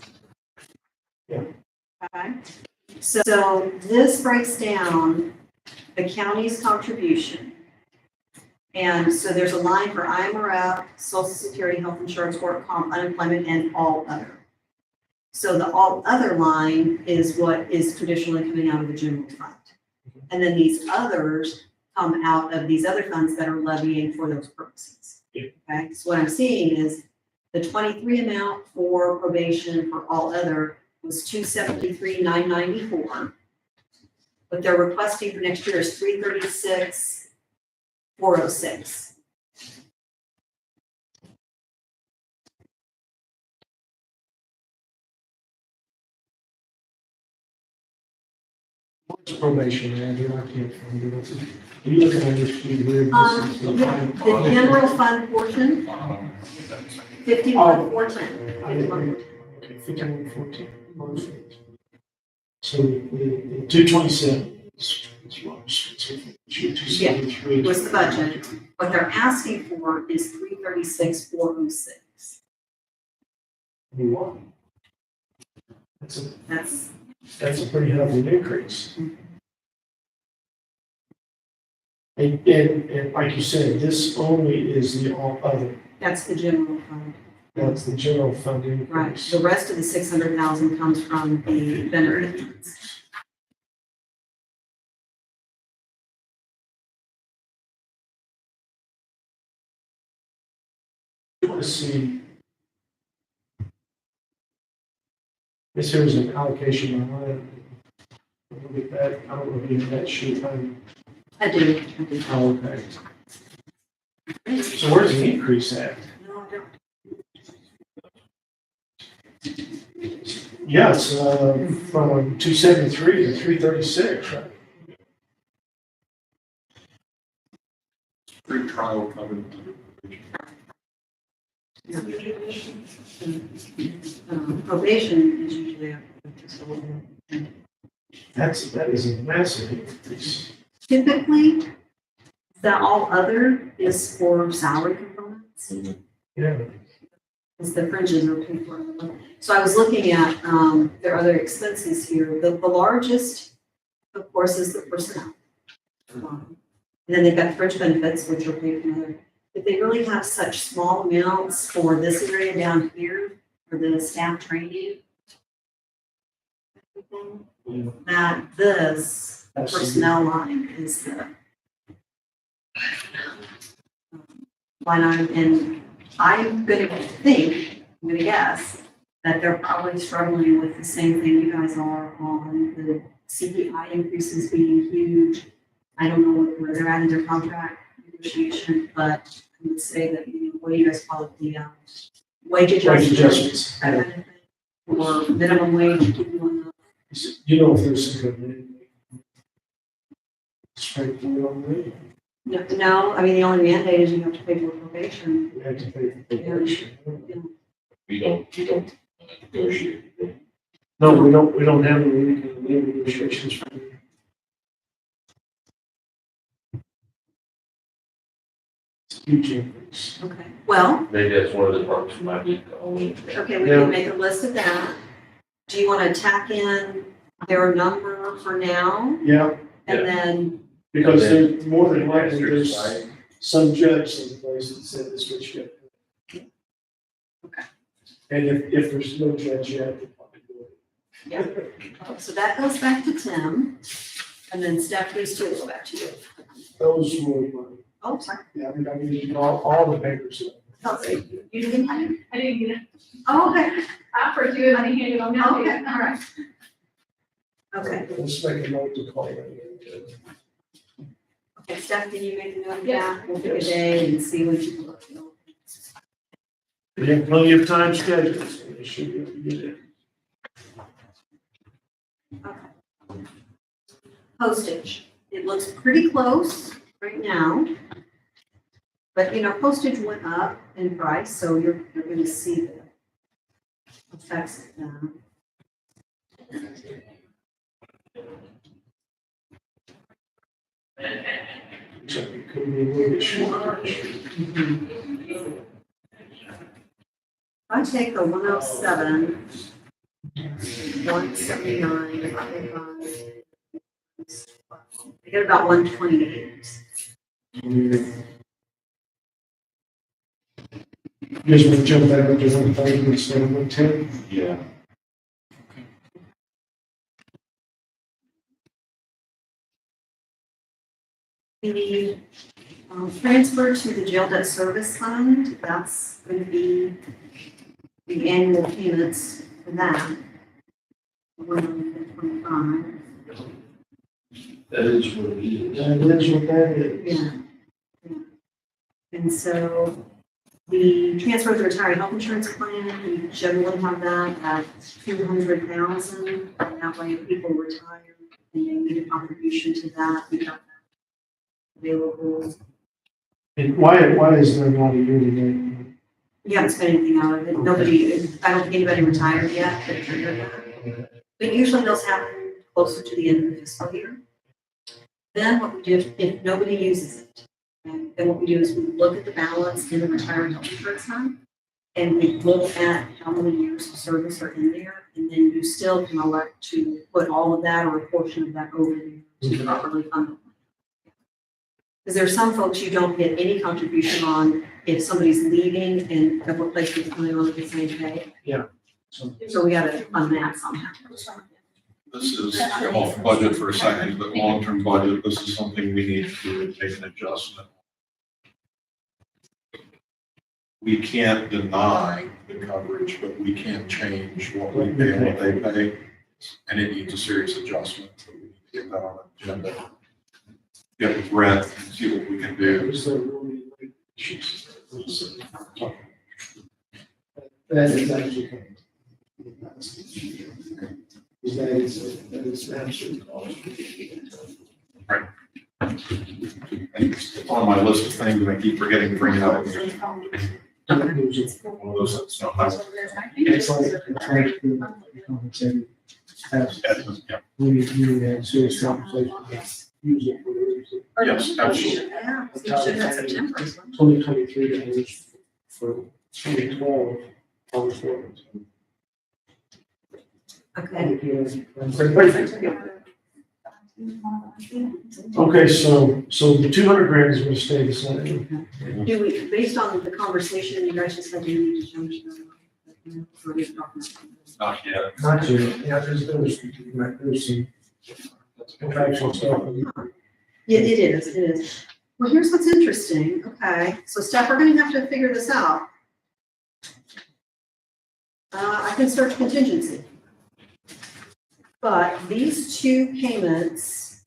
Yeah. Okay, so this breaks down the county's contribution. And so there's a line for IMRF, Social Security, Health Insurance, Work Comp, Unemployment, and all other. So the all other line is what is traditionally coming out of the general fund. And then these others come out of these other funds that are levying for those purposes. Yeah. Okay, so what I'm seeing is the 23 amount for probation for all other was 273,994. What they're requesting for next year is 336,406. What's probation, Andy? I can't find it. Are you looking at this sheet here? The general fund portion, 51,410. Okay, 5114. So the 227 is what I'm specific. 273. Was the budget. What they're asking for is 336,406. Wow. That's, That's a pretty healthy increase. And like you said, this only is the all other, that's the general fund. that's the general fund Right, increase. the rest of the 600,000 comes from the benefit funds. You want to see. This here is an allocation line. Look at that, I don't know if you have that sheet. I do. Oh, okay. So where's the increase at? No, I don't. Yeah, it's from 273 to 336, right? Free trial covenant. Probation is usually just a little bit. That is a massive increase. Typically, the all other is for salary components, Yeah. because the fringes are paid for. So I was looking at, their other expenses here. The largest, of course, is the personnel. And then they've got fringe benefits, which are paid from other. But they really have such small amounts for this area down here, for the staff training. Yeah. That this Absolutely. personnel line is the line item, and I'm gonna guess that they're probably struggling with the same thing you guys are on the CPI increases being huge. I don't know where they're at in their contract negotiation, but I would say that, what do you guys call it, the wage Wage adjustment? adjustments. That kind of thing. Or minimum wage, keeping You know if there's some good. Straight through on me. no, I mean, the only mandate is you have to pay for probation. We have to pay for probation. We don't negotiate. No, we don't have any negotiations. for you. huge increase. Okay, well, Maybe that's one of the departments we might need to own. okay, we Yeah. can make a list of that. Do you want to tack in their number for now? Yeah, And then, because there's more than likely, there's Right. some judge someplace that said this was good. Okay. And if there's no judge yet, we'll probably do it. so that goes back to Tim, and then Steph, please do go back to you. Those were money. Oh, sorry. Yeah, I mean, all the papers. Oh, you didn't have it? I didn't get it. Oh, okay. I offered you and I handed them down. Okay, all right. Okay, Let's make a note to call it. okay, Steph, can you make a note of Yes. that? We'll pick a day and see what you can look at. We have plenty of time scheduled, so we should be able to get it. Okay. Postage, it looks pretty close right now. But, you know, postage went up in price, so you're gonna see the effects of that. So it could be a little bit short. If I take the 107, 179, I get about 128. Just want to jump back up to 1,000 instead of 110. Yeah. The transfer to the jail debt service fund, that's going to be the annual payments for that. 125. That is what it is. That is what that is. Yeah. Yeah. And so the transfer to the retiree health insurance plan, we generally have that at 200,000. And that way if people retire and they need a contribution to that, we have that available. And why is there not a yearly rate? You haven't spent anything out of it. Nobody, I don't think anybody retired yet that triggered that. But usually those happen closer to the end of the fiscal year. Then what we do, if nobody uses it, and then what we do is we look at the balance in the retiree health insurance fund, and we look at how many years of service are in there, and then you still can elect to put all of that or a portion of that over there to properly fund it. Because there are some folks you don't get any contribution on if somebody's leaving and the replacement's coming on at the same pay. So we gotta fund that somehow. This is off budget for a second, but long-term budget, this is something we need to make an adjustment. We can't deny the coverage, but we can change what we pay and what they pay. And it needs a serious adjustment. So we need to get that on the agenda. Get with Brett and see what we can do. Is there really issues? That is actually coming. That is absolutely cost. It's on my list of things and I keep forgetting to bring it up. One of those that's not my. It's like compensated. Yeah. We need to have serious conversation about use it for the Yes, absolutely. Yeah, you should have September. 2023 dollars for 2012 dollars for it. Okay. Okay, so the 200 grand is going to stay the same. Do we, based on the conversation you guys just had, do you need to change the? Not yet. Not yet, yeah, there's some contractual stuff. Yeah, it is. Well, here's what's interesting. Okay, so Steph, we're gonna have to figure this out. I can search contingency. But these two payments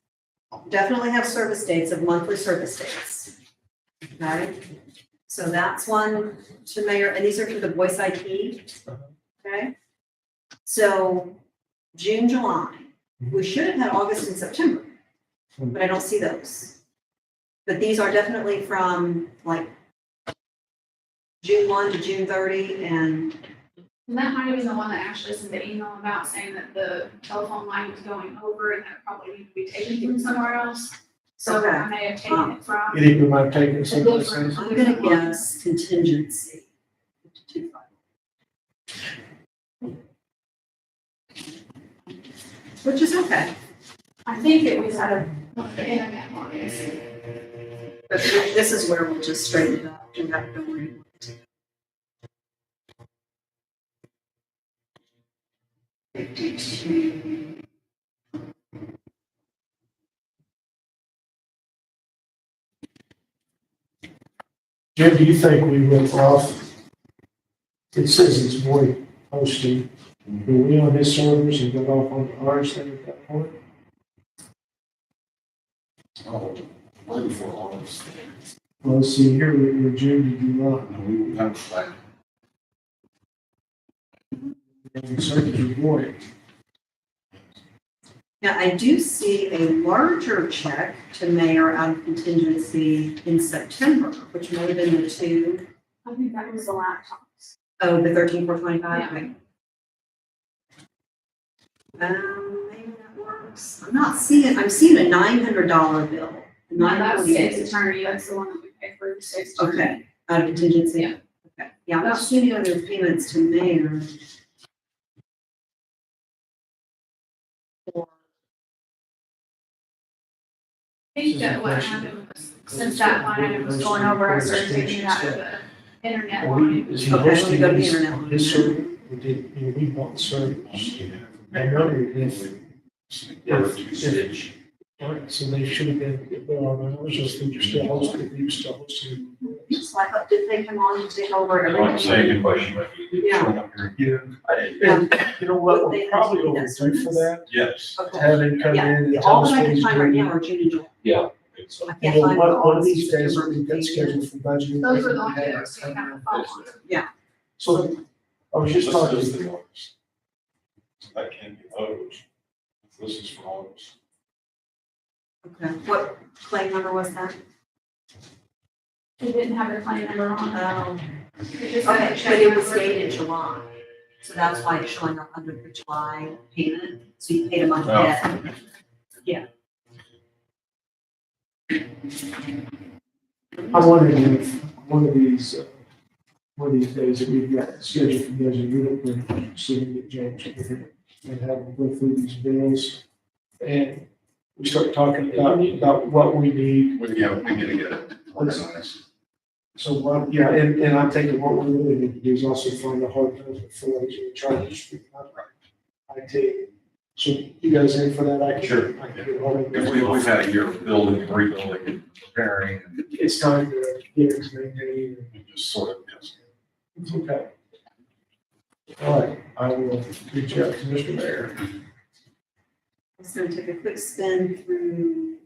definitely have service dates of monthly service dates. Okay, so that's one to Mayor, and these are to the voice IP. Okay, so June, July. We should have had August and September, but I don't see those. But these are definitely from like June 1 to June 30 and And that might have been the one that Ashley sent the email about saying that the telephone line was going over and that it probably needed to be taken from somewhere else. So Okay. I may have taken it from. You think we might take it someplace else? I'm gonna guess contingency. 52.5. Which is okay, I think it was out of the internet lines. but this is where we'll just straighten it up and have to worry. $52. Jim, do you think we went off? It says it's void hosting. Were we on his servers and got off on ours then at that point? Oh, way before all this. Well, let's see, here we Jim, did you not? No, we would have like, The servers are void. Now, I do see a larger check to mayor out of contingency in September, which may have been the two, I think that was the laptops. oh, the 13,425. Yeah. Okay. Maybe that works. I'm seeing a $900 bill. No, that's state's 948. attorney, that's the one that we pay for, the state's attorney. Okay, out of contingency? Yeah. Okay, yeah, I'm not seeing other payments to mayor. I think that what happened was, since that line item was going over, I started taking it out of the internet Are we, line. is he Okay, let me hosting go to the his, internet on one. his server? We did, you know, we bought servers. I know we did. Stitch. Alright, so they should have been, well, I was just thinking you're still hosting, you still hosting. So I thought, did they come on to take over I don't everything? say the question, but you did. Yeah. And you know what, we're probably overdue for that, Yes. Okay. have him come in Yeah, and tell all us that I what can he's find right doing. now are June and July. Yeah. I think so. I You can't know, find one of the these days, August, we've got scheduled for budgeting. Those are the ones We that have are taken out of the phone. So, I was just This talking. is the August. So that can't be August. This is for August. Okay, what claim number was that? It didn't have the claim number on it. Oh, It just had okay, the check but it was number. dated July. So that's why it's showing up under the July payment, so you paid a month Oh. ahead. I'm wondering if one of these days that we've got scheduled for you guys in Europe, we're sitting at James here and have them go through these bills. And we start talking about what we need. We have, we need to get it organized. So, yeah, and I'm thinking what we really need to do is also find a hard number for these charges. IT. So you guys in for that? I can. Sure. I can get a hold of Because we've had a year of building and rebuilding and repairing and It's time to get it maintained. just sort of, yes. It's okay. All right, I will reach out to Mr. Mayor. I'm just gonna take a quick spin through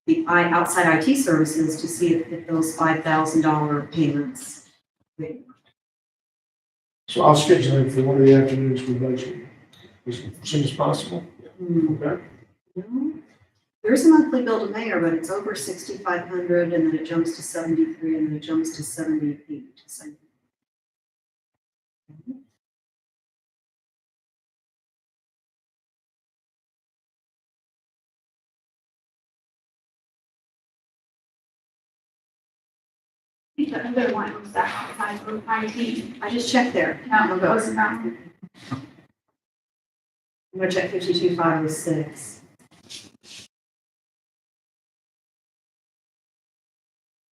the outside IT services to see if those $5,000 payments. So I'll schedule it for one of the afternoons for budget as soon as possible. Okay. No. There's a monthly bill to mayor, but it's over 6,500 and then it jumps to 73 and then it jumps to 78. So I think the other one was that outside group IT. I just checked there. No, it wasn't that one. I'm gonna check 52,506.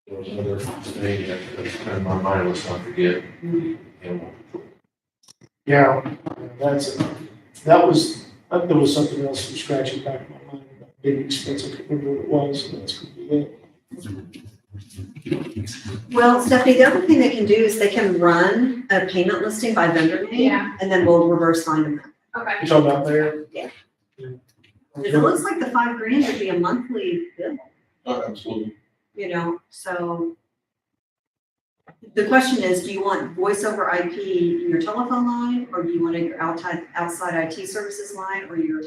There was another thing that in my mind, let's not forget. Animal control. Yeah, that was, there was something else that was scratching back in my mind about big expense. I couldn't remember what it was, and that's gonna be it. Well, Stephanie, the other thing they can do is they can run a payment listing by vendor name. Yeah. And then we'll reverse find them. Okay. You talking about there? Yeah. It looks like the $5,000 would be a monthly bill, Oh, absolutely. you know, so. The question is, do you want voice over IP in your telephone line, or do you want your outside IT services line, or your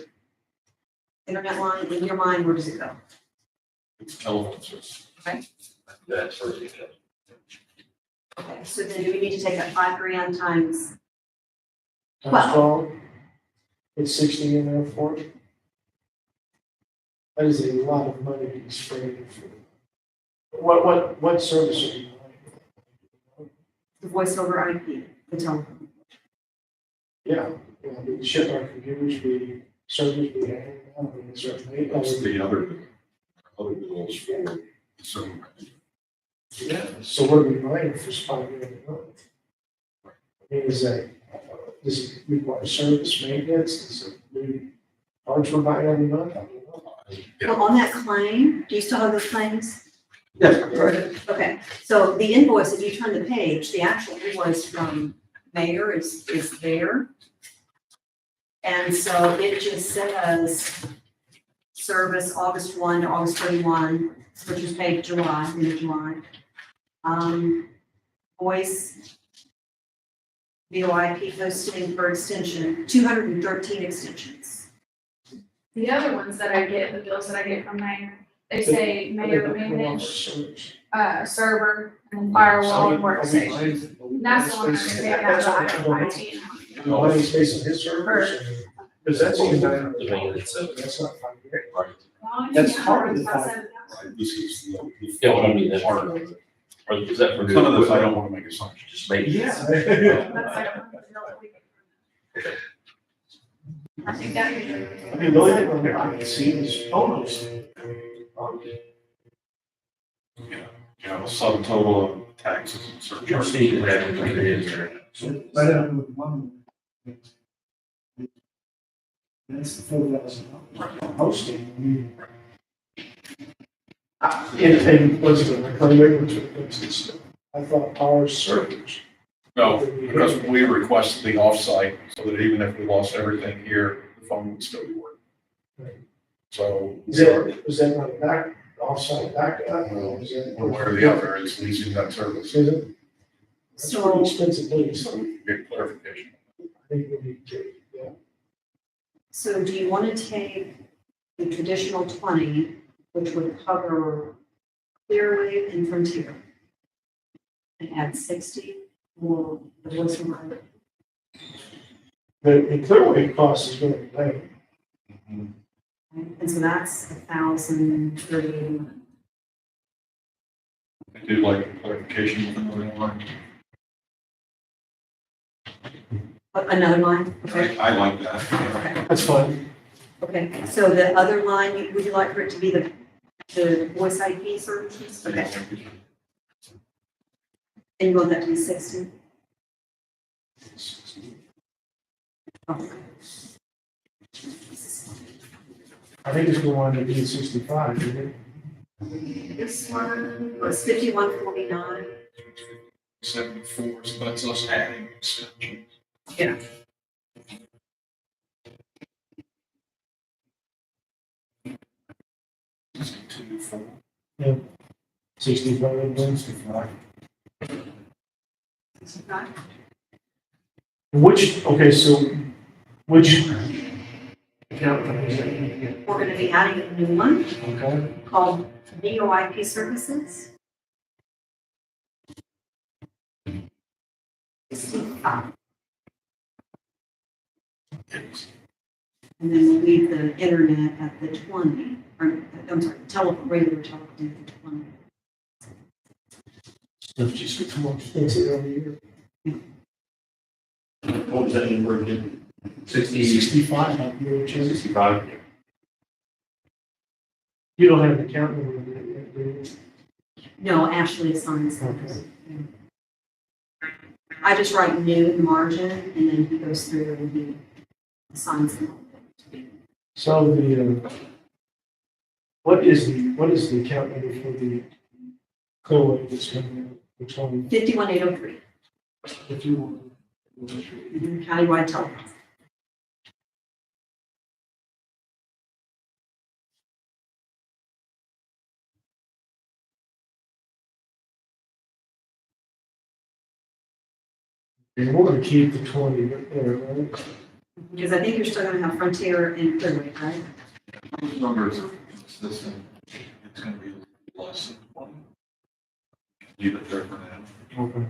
internet line? In your mind, where does it go? It's telephone service. That's first. Okay, so then do we need to take that $5,000 times, Times 12. It's 60 in there for it. That is a lot of money to be spraying for. What service are you running? The voice over IP, the telephone. Yeah, we ship our computers, we servers, we hang out, we certainly. That's the other bills for, so. Yeah, so what are we buying for $5 a month? I mean, is that, does it require service maintenance, is it new parts we're buying every month? I don't know. Well, on that claim, do you still have those claims? Yeah, right. Okay, so the invoice, if you turn the page, the actual invoice from Mayor is there. And so it just says service August 1 to August 31, which was paid July, end of July. Voice, VoIP hosting per extension, 213 extensions. The other ones that I get, the bills that I get from Mayor, they say Mayor manage, server and firewall and workstation. And that's the one I'm gonna take out of IT. The money based on his servers, because that's even nine. The maintenance of it. That's not $5. Right. Well, That's yeah, part of the about fine. 7,000. Right, this is the. Yeah, well, I mean, that's part of it. Or is that for? Some of this, I don't want to make assumptions. Just maintenance. That's like a $100 that we get. I think that could. I mean, the only thing on there I can see is almost. You know, subtotal of taxes and surcharges. Just need to have it put it in there. Right down with one. That's the $4,000 Hosting. And was the recurring which I thought our servers. No, because we requested the offsite so that even if we lost everything here, the phone would still be working. Right. So. Was that not back, offsite backup? Or was that? One way or the other, it's leasing that service. Is it? That's So- pretty expensive lease. I Get clarification. think we need to, yeah. So do you want to take the traditional 20, which would cover Clearwave and Frontier, and add 60 for the voice over IP? The Clearwave cost is going to be late. And so that's 1,038. I do like clarification with another line. Another line? Okay. I like that. That's fine. Okay, so the other line, would you like for it to be the voice IP services? Okay, and you want that to be 60? Okay. I think it's going to be 65, isn't it? This one was 5149. 74, so that's us adding extensions. Yeah. Two, four. 65, then 65. 65? Okay, so which account company is that going to get? We're going to be adding a new one Okay. called VoIP Services. 65. And then we'll leave the internet at the 20, or, I'm sorry, regular telephone at the 20. It's just more expensive every year. What was that number again? 65, I believe, Jim. 65? You don't have an account number in there yet, do you? No, Ashley assigns those. I just write new in margin, and then he goes through and he assigns them. So what is the account number for the Clearwave that's coming in? Which one? 51803, If you want. countywide telephone. And we're going to keep the 20 there, right? Because I think you're still gonna have Frontier and Clearwave, right? Numbers, it's this one. It's gonna be less than one. Leave it there for now. Okay.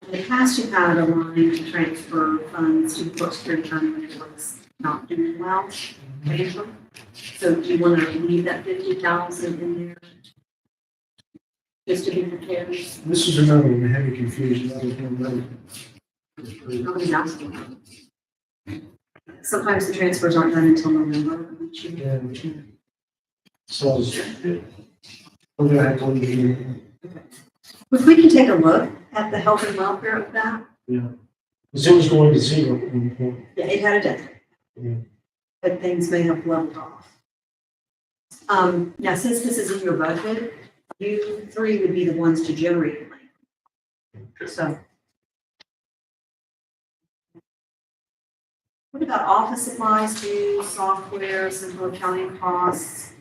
In the past, you had a line to transfer funds to the Court Security Fund when it was not doing well. financially. So do you want to leave that 50,000 in there? Just to be prepared? This is another one, heavy confusion. I don't know. Nobody's asking. Sometimes the transfers aren't done until November. Yeah. So, I'm gonna have to leave it here. If we can take a look at the health and welfare of that, Because it was going to zero at one point. yeah, it had a dip. Yeah. But things may have leveled off. Now, since this is in your budget, you three would be the ones to generate the money. So. What about office supplies, dues, software, simple accounting costs?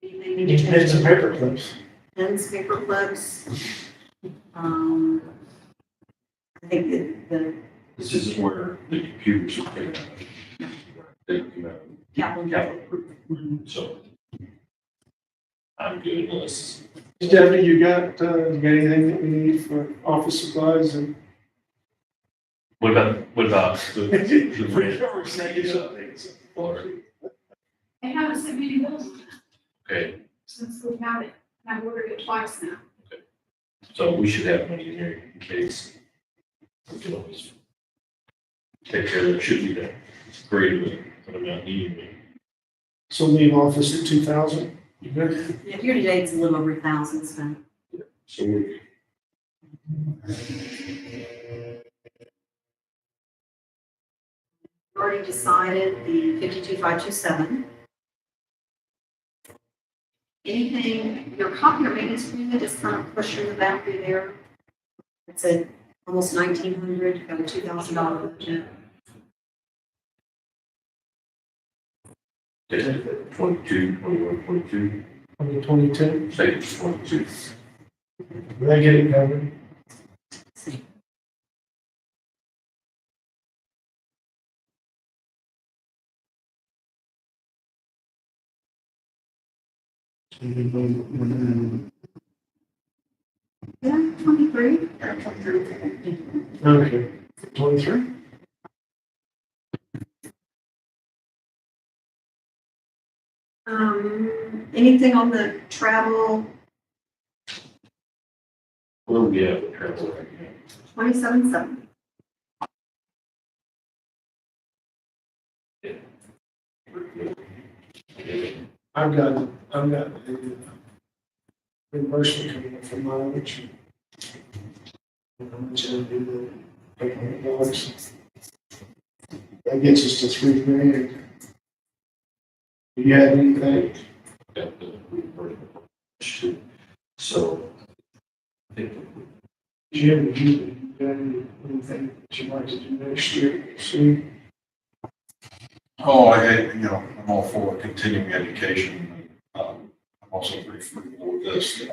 Anything need to You paid some change? paper clips. Pens, paper clips. I think the This is where the computers are taken. They, capital. capital improvement. So I'm good unless, Stephanie, you got anything that we need for office supplies and? what about the rent? Or, They haven't sent me any bills okay, since we've had it. And I've ordered it twice now. so we should have money in there in case. We can always take care of it, should be that greater than amount needed. So leave office at 2,000? You good? Yeah, year to date, it's a little over 1,000 spent. So we, Already decided the 52,527. Anything, your copier maintenance agreement is kind of pushing the boundary there. It's at almost 1,900, got a $2,000 budget. did it, 22, 21, 22, On the 22? say it's 22. Did I get it covered? Yeah, 23. Okay. 23? Anything on the travel, Where we have the travel right now? 27,700. I've got the reimbursement coming up from mileage. How much I do the $800. That gets us to $3,000. Do you have anything? Got the reimbursement. So, I think Jim, do you have anything that you'd like to do next year? See? Oh, I'm all for continuing education. I'm also pretty frugal with this,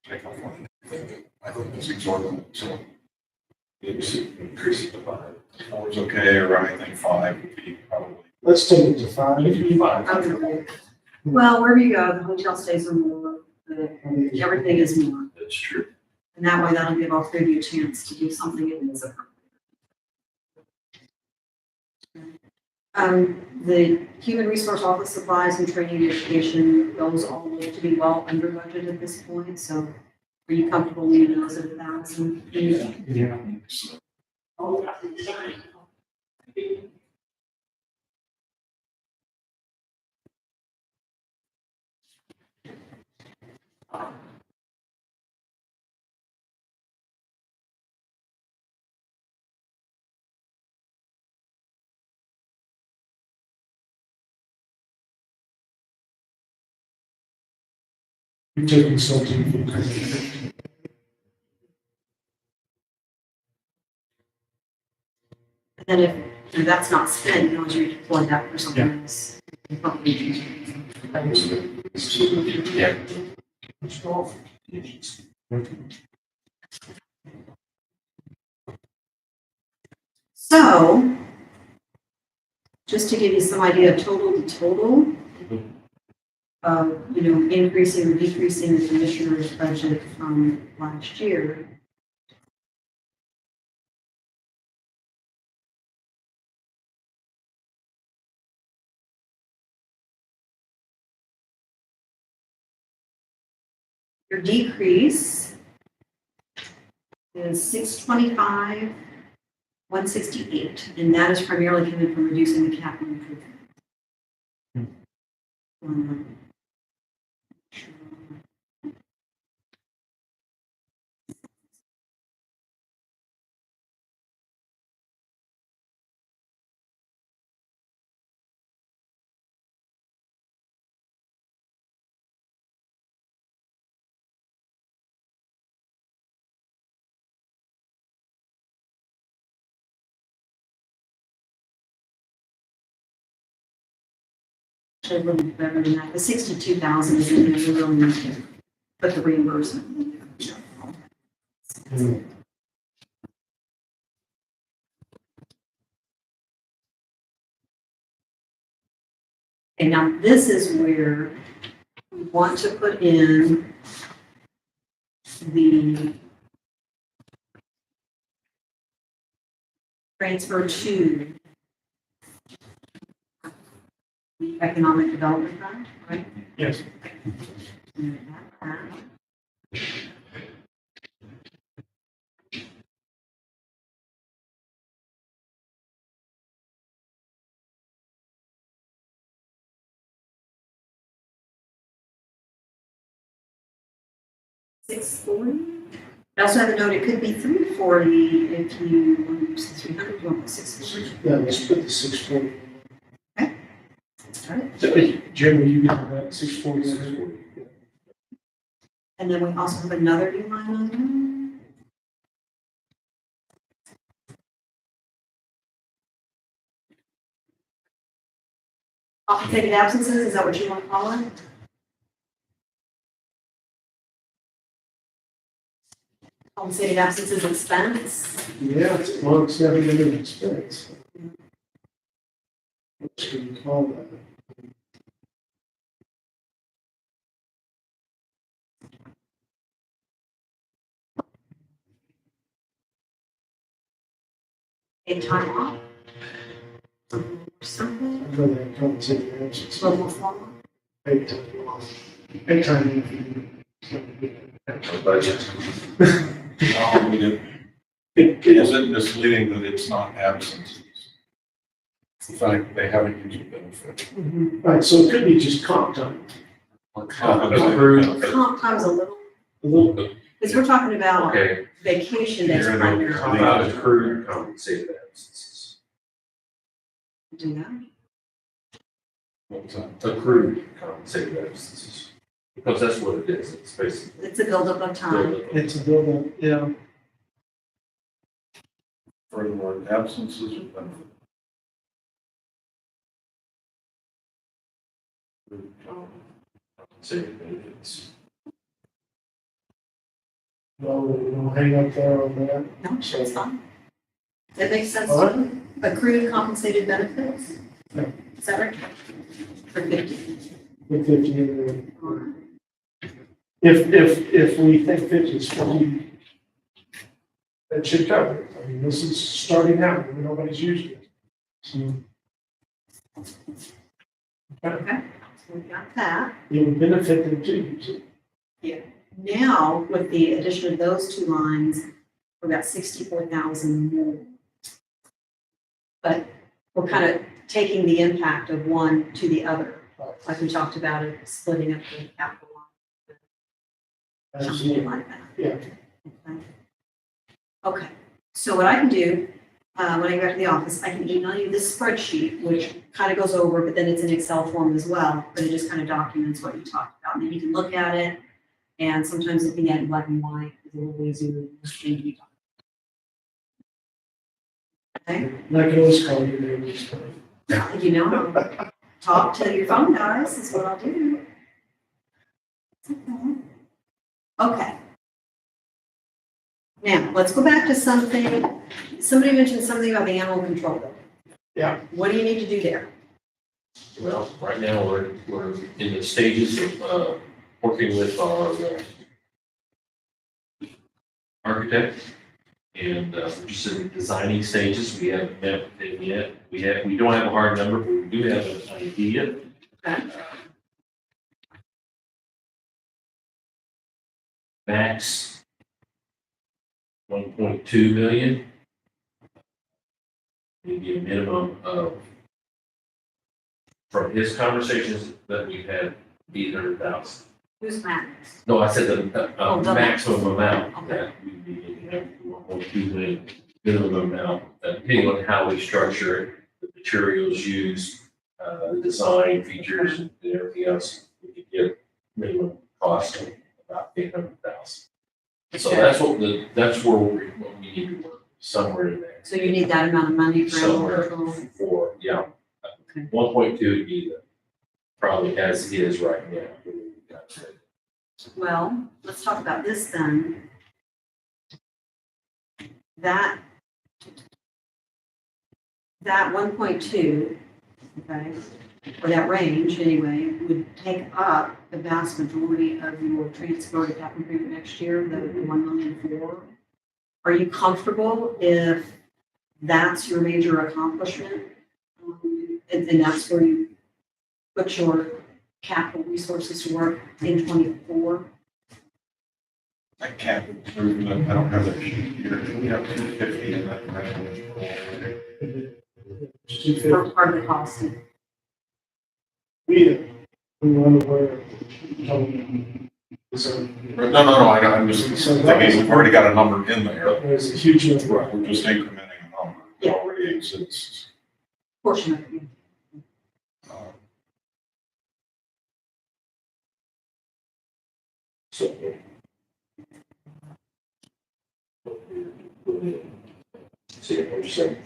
take off on anything. I think it's exorbitant, so increase it to 5. 4 is okay, or I think 5 would be probably. Let's take it to 5. Okay. Well, wherever you go, the hotel stays are more, everything is more. That's true. And that way that'll give all three of you a chance to do something that is appropriate. The human resource office supplies and training education, those all look to be well under budget at this point, so are you comfortable leaving those at 1,000? Yeah. You took consulting. And then if that's not spent, you can always redeploy that for something else. Yeah. So, just to give you some idea of total to total, increasing or decreasing the commissioner's budget from last year. Your decrease is 625, 168, and that is primarily coming from reducing the capital improvement. Actually, a little bit better than that. The 62,000 is in there, you really need to put the reimbursement in there. And now this is where we want to put in the transfer to the Economic Development Fund, right? Yes. $640. I also have a note, it could be $340 if you want to use the $300, you want the $640. Yeah, let's put the 640. All right. So, Jim, will you get that 640? And then we also have another new line on there. Compensated absences, is that what you want to call it? Compensated absences expense. Yeah, well, it's never been an expense. What should we call that? A time off. Something, I'd rather have compensated absence. a little more formal. Paid time off. Paid time off. Budget. I mean, it isn't misleading that it's not absences. It's the fact that they haven't used a benefit. Right, so it could be just comp time, Or Accrued. benefit. Comp time's a little, a little bit. because we're talking about Okay, vacation days You're in a- primarily. how about accrued compensated absences? Do that. What's that? Accrued compensated absences. Because that's what it is, it's basically. It's a buildup of time. It's a build-up, yeah. Furthermore, absences or benefit. Compensated benefits. No, we'll hang up there on that. No, it's fine. That makes sense All to you? Accrued compensated benefits? Yeah. Is that right? For 50. With 50 in there. If we think 50 is 40, that should cover it. I mean, this is starting out, and nobody's used it. So. Okay, so we've got that. It would benefit them to use it. Now, with the addition of those two lines, we've got 64,000 more. But we're kind of taking the impact of one to the other, like we talked about it, splitting up the capital line. Something Absolutely. like that. Yeah. Okay. Okay, so what I can do, when I go back to the office, I can email you this spreadsheet, which kind of goes over, but then it's in Excel form as well, but it just kind of documents what you talked about, and then you can look at it, and sometimes looking at it in black and white is a little easier than just changing it. Okay, And I can always call you names. you know, talk to your phone guys is what I'll do. Okay. Now, let's go back to something, somebody mentioned something about the animal control bill. Yeah. What do you need to do there? Well, right now, we're in the stages of, working with our architect. And, we're just in the designing stages. We haven't met with them yet. We don't have a hard number, but we do have an idea. Okay. Max 1.2 million. Maybe a minimum of, from his conversations that we've had, 800,000. Who's Max? No, I said the Oh, the maximum amount Okay. that we'd be able to have 1.2 million minimum amount, depending on how we structure it, the materials used, the design features and everything else, we could get minimum cost of about 800,000. So that's what what we need to work, somewhere in there. So you need that amount of money for animal Somewhere control? for, yeah. Okay. 1.2 would be the, probably as it is right now. Well, let's talk about this then. That 1.2, okay, or that range anyway, would take up the vast majority of your transfer to capital improvement next year, the 1,000,004. Are you comfortable if that's your major accomplishment? And that's where you put your capital resources to work in 24? I can't improvement, I don't have that sheet here. We have 250 in that range. For part of the cost? We were unaware. So I'm just thinking, we've already got a number in there. there's a huge number. Right, we're just incrementing a number. It already exists. Portion of it. So. See, what you're saying.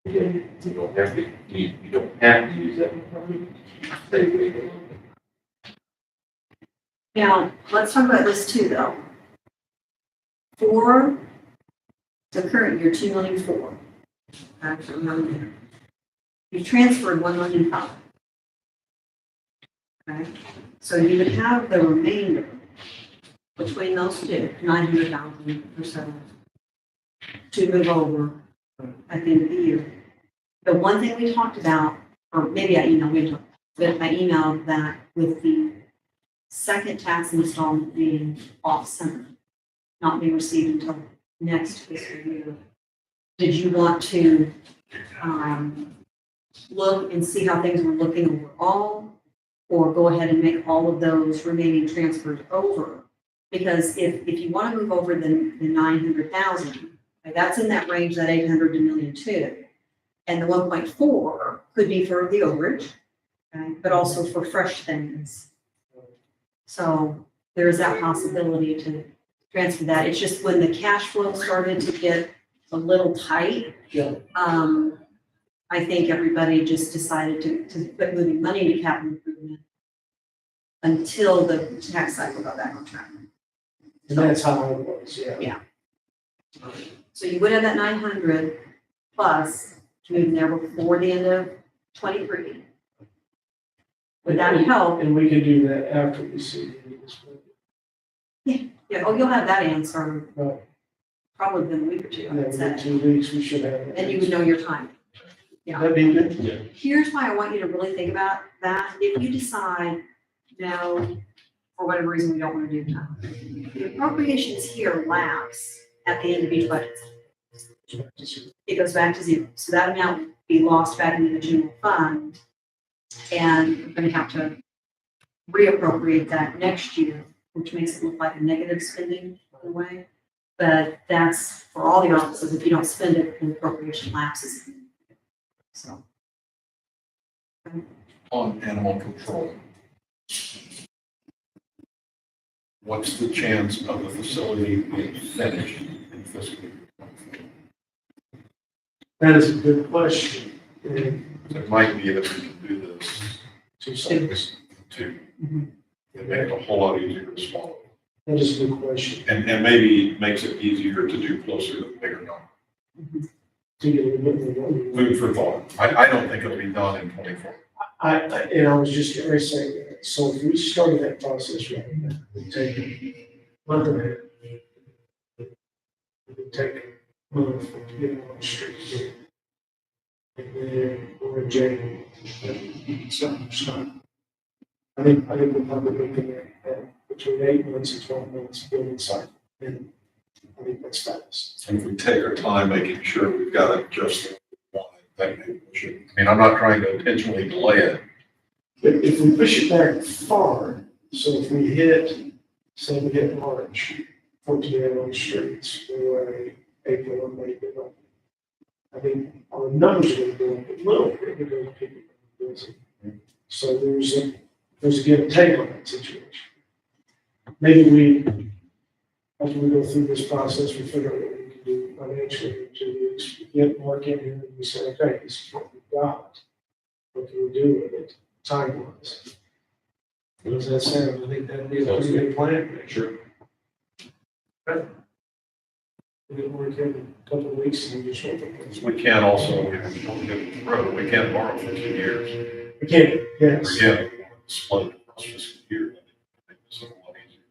Again, you don't have to, you don't have to use that. Now, let's talk about this too, though. For the current year, 2,000,004. Actually, you transferred 1,000,005. Okay, so you would have the remainder between those two, 900,000 or so, to move over at the end of the year. The one thing we talked about, or maybe I emailed, but I emailed that with the second tax installment being off center, not being received until next fiscal year. Did you want to look and see how things were looking overall, or go ahead and make all of those remaining transfers over? Because if you want to move over the 900,000, that's in that range, that 800 to 1,000,002. And the 1.4 could be for the overage, okay, but also for fresh things. So there is that possibility to transfer that. It's just when the cash flow started to get a little tight, Yeah. I think everybody just decided to quit moving money to capital improvement until the tax cycle got back on track. And that's how it was, yeah. So you would have that 900 plus to move in there before the end of 23. Would that help? And we can do that after we see this. Yeah, oh, you'll have that answer Right. probably within a week or two, I would In say. 2 weeks, we should have it. And you would know your time. Yeah. That'd be good. Here's why I want you to really think about that. If you decide, no, for whatever reason, we don't want to do that, the appropriations here lapse at the end of each budget. It goes back to zero. So that amount would be lost back into the general fund. And we're going to have to reappropriate that next year, which makes it look like a negative spending in a way. But that's for all the offices. If you don't spend it, the appropriation lapses. So. On animal control. What's the chance of the facility being finished in fiscal year 24? That is a good question. And It might be that we can do this to to see, make it a whole lot easier to swallow. That is a good question. And maybe makes it easier to do closer to the bigger number. To get a little bit more. Food for thought. I don't think it'll be done in 24. And I was just getting ready to say that, so if we started that process right now, it'd take a month and a half. It would take a month to get on the street. And then we're in January. So, I think we're probably looking at between 8 months and 12 months building cycle. And I think that's fast. And if we take our time making sure we've got it just one thing, maybe we should. I mean, I'm not trying to intentionally delay it. But if we push it back far, so if we hit, say we hit March, 14 on the streets, or April or May, I think our numbers are going to go up a little bit because people are busy. So there's a give and take on that situation. Maybe we, as we go through this process, we figure out what we can do financially to get Mark in here and we say, okay, this is what we've got. What can we do with it, time-wise? What does that sound? I think that'd be a pretty good plan. Sure. We get Mark in a couple of weeks and we just open it. We can't also, we can't borrow for 2 years. We can't, yes. Again, split it across fiscal year. Make this a lot easier.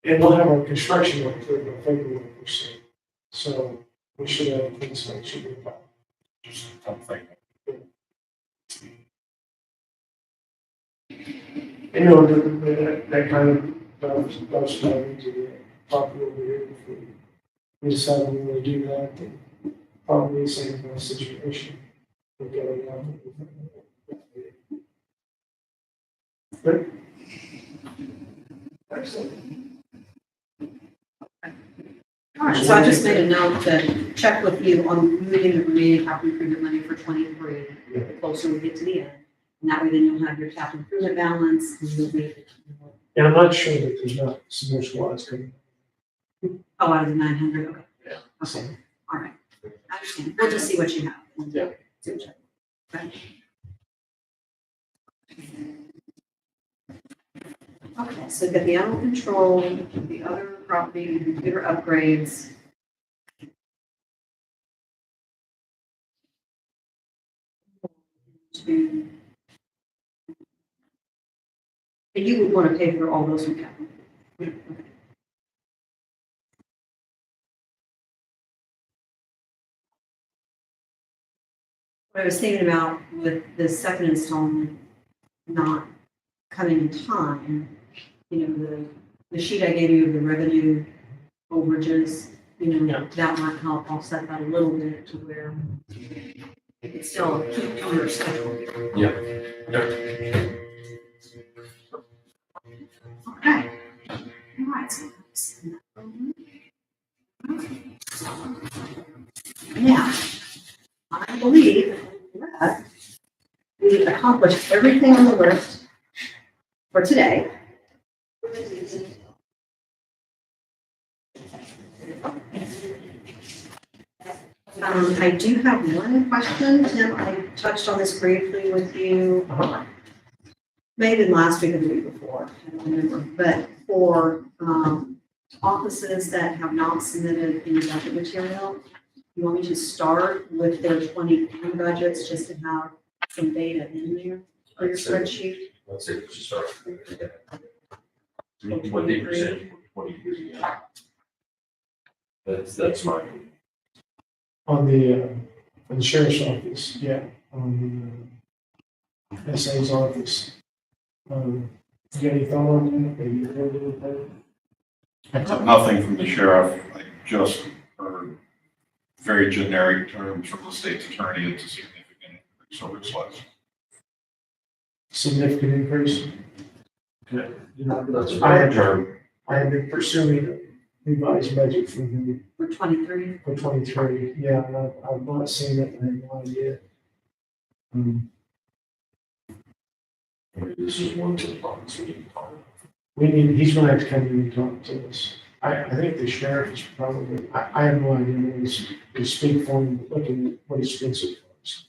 And we'll have our construction work through in February, percent. So we should have things that should be about. Just something. You know, that kind of does flow into the property over here. If we decide we want to do that, then probably the same kind of situation. We'll get it out. Good. Excellent. All right, so I just made a note to check with you on moving the remaining capital improvement money for 23, the closer we get to the end. And that way then you'll have your capital improvement balance. And you'll be, And I'm not sure that there's not some more squads coming. oh, out of the 900, okay. Yeah. Okay, all right. I understand. We'll just see what you have. Yeah. See what you have. Okay, so we've got the animal control, the other property, computer upgrades. And you would want to pay for all those from capital. Okay. What I was thinking about with the second installment not coming in time, you know, the sheet I gave you of the revenue overages, you know, that might help offset that a little bit to where it's still keep on your schedule. Yeah. Okay. All right. So now, I believe that we accomplished everything on the list for today. I do have one question, Tim. I touched on this briefly with you, maybe last week or the week before, I don't remember. But for offices that have not submitted any budget material, you want me to start with their 23 budgets just to have some data in there for your spreadsheet? Let's say we should start. 20%, 23. That's my. On the sheriff's office, yeah, on the SA's office. You got any thought on that? Have you heard anything? Nothing from the sheriff. I just heard very generic terms from the state's attorney. It's a significant service less. Significant increase? Okay. You know, That's I a have, term. I have been pursuing a revised budget for the, For 23? for 23, yeah, and I've not seen it, and I have no idea. This is one of the problems we need to talk about. He's gonna have to come in and talk to us. I think the sheriff is probably, I have no idea what his speak for him, looking at what his expensive was.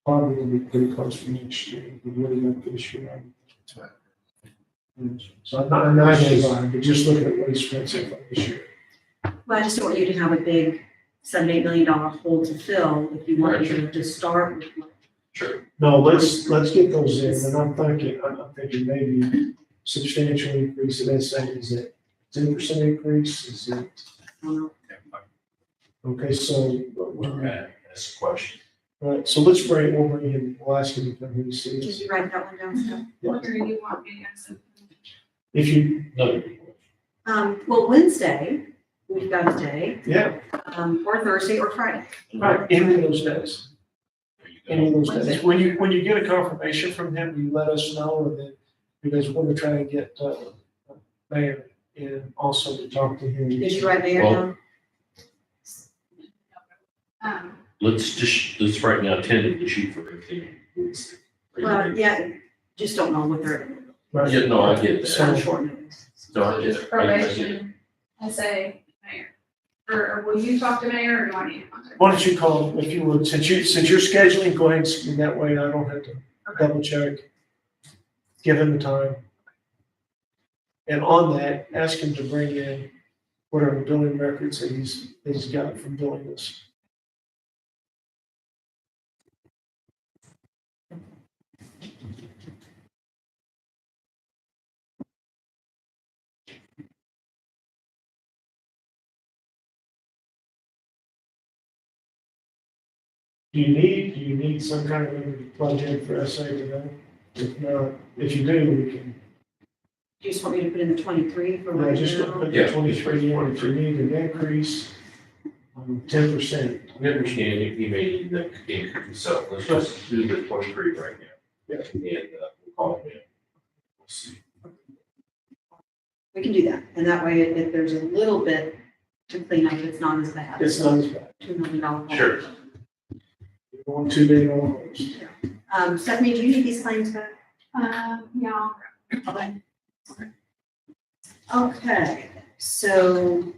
Probably gonna be pretty close for next year, but really not this year. So I'm not hands-on, but just looking at what he spent so far this year. Well, I just don't want you to have a big $7-8 million hole to fill if you want to start with. Sure. No, let's get those in, and I'm thinking maybe substantial increase in that saying, is it 10% increase, is it, okay, so. That's a question. All right, so we'll bring him, we'll ask him to come here and see Can us. you write that one down, Steph? What do you want me to say? If you, Another Well, Wednesday, we've got a day, yeah, or Thursday or Friday. right, any of those days, There you any of go. those days. When you get a confirmation from him, you let us know, and then, because we're gonna try and get, Mayor and also to talk to him. Did you write Mayor Well, down? Let's right now tentatively shoot for everything. Well, yeah, just don't know what they're, Right. Yeah, no, I get it's that. on short notice. No, I get Just it. I get it. probation, I say mayor. Or will you talk to mayor or do I need to contact? Why don't you call him if you would, since you're scheduling, go ahead and see that way, I don't have to Okay. double check. Give him the time. And on that, ask him to bring in whatever billing records that he's got from doing this. Do you need some kind of number to plug in for SA to know? If not, if you do, we can, Do you just want me to put in the 23 for yeah, right just now? put Yeah. the 23 in, if you need an increase, 10%. We understand he may need that increase, so let's just do the 23 right now. Yeah. And we'll call him in. We'll see. We can do that, and that way if there's a little bit to clean up, it's not as bad. It's not as bad. $2 million. hole. Sure. You're going $2 million. Stephanie, do you need these claims back? Yeah. Okay. Okay, so.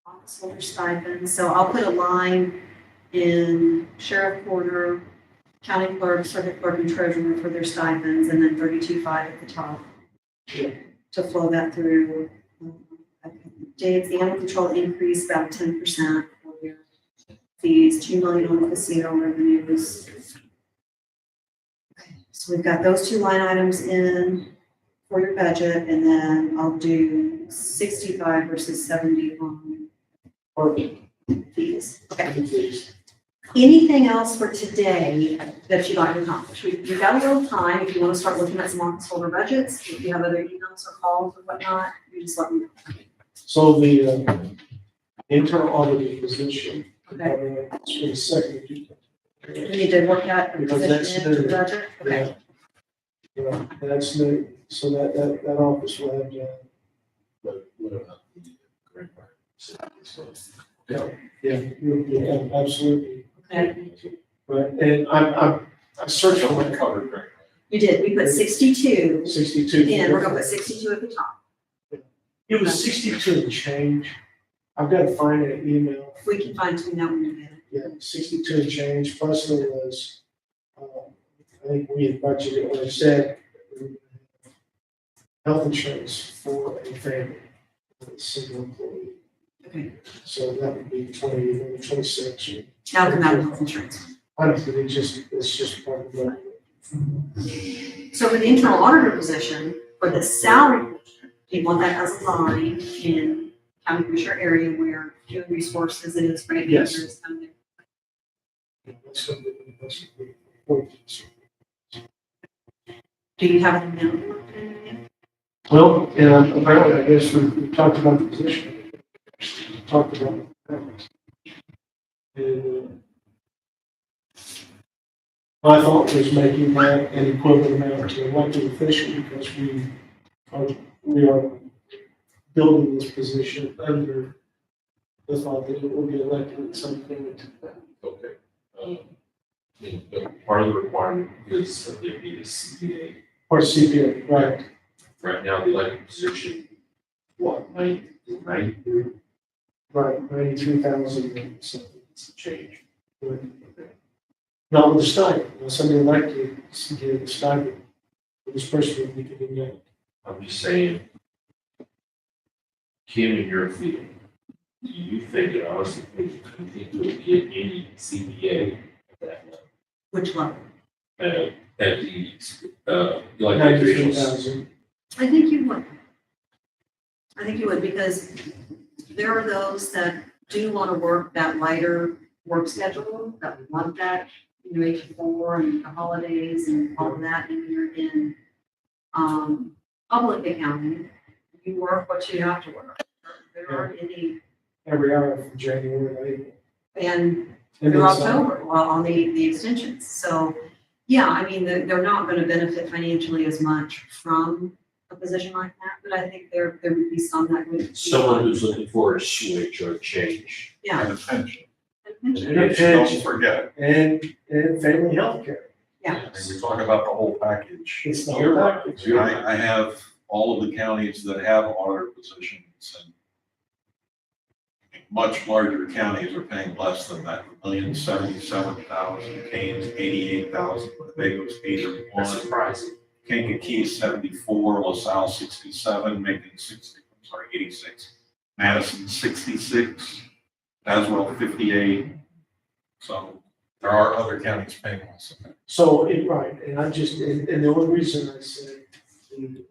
Officer stipend, so I'll put a line in sheriff quarter, county clerk, circuit clerk, and treasurer for their stipends, and then 32.5 at the top. Yeah. To flow that through. Dave's animal control increase about 10% for their fees, 2 million on casino revenues. Okay, so we've got those two line items in for your budget, and then I'll do 65 versus 70 on fees. Okay. Anything else for today that you'd like to accomplish? We've got a little time if you want to start looking at some office holder budgets. If you have other emails or calls or whatnot, you just let me know. So the internal auditing position, Okay. it's for the second. We need to work out a Because that's position into the new. budget. Okay. Yeah, that's new, so that office will have, What about the grant writer? yeah, absolutely. Okay. Right, and I searched on my cover, Covered grant. You did. We put 62 62. in. We're gonna put 62 at the top. It was 62 and change. I've got to find that email. If we can fine tune that one a bit. Yeah, 62 and change, plus there was, I think we had budgeted, or said, health insurance for a family, a single employee. Okay. So that would be 26. Now come out of health insurance. I don't think it's just part of that. So for the internal auditor position, for the salary, you want that as a line in county commissioner area where human resources is, grant Yes. managers, kind of there. That's something that's important. Do you have an amount? Well, and apparently, I guess we talked about the position. Talked about it. And my thought was making that an equivalent amount to elected official because we are building this position under the thought that it will be elected at some point. Okay. But part of the requirement is that there be a CPA. Or CPA, right? Right now, the elected position, what, 90? Right, 93,000 something. Change. Not with the stipend, now somebody like to get a stipend, this person would be getting that. I'm just saying, Kim, in your field, do you think it honestly, you think we'll get any CBA at that level? Which level? At the, like the 93,000. I think you would. I think you would, because there are those that do want to work that lighter work schedule, that would want that, 8 to 4 and the holidays and all of that, and you're in, public accounting, you work what you have to work. There aren't any, Every hour from January to April. and And through then some. October, well, on the extensions, so, yeah, I mean, they're not gonna benefit financially as much from a position like that, but I think there would be some that would. someone who's looking for a switch or a change. Yeah. And a pension. And a Don't pension, forget, and family health care. Yeah. and we talk about the whole package. It's the You're whole right. package. You're right. I have all of the counties that have auditor positions, and much larger counties are paying less than that. $1,077,000, Kane's 88,000, Winnebago's That's 81, surprising. Kankakee 74, LaSalle 67, Macon 86, Madison 66, Tazewell 58. So there are other counties paying less than that. So, right, and I just, and the only reason I said the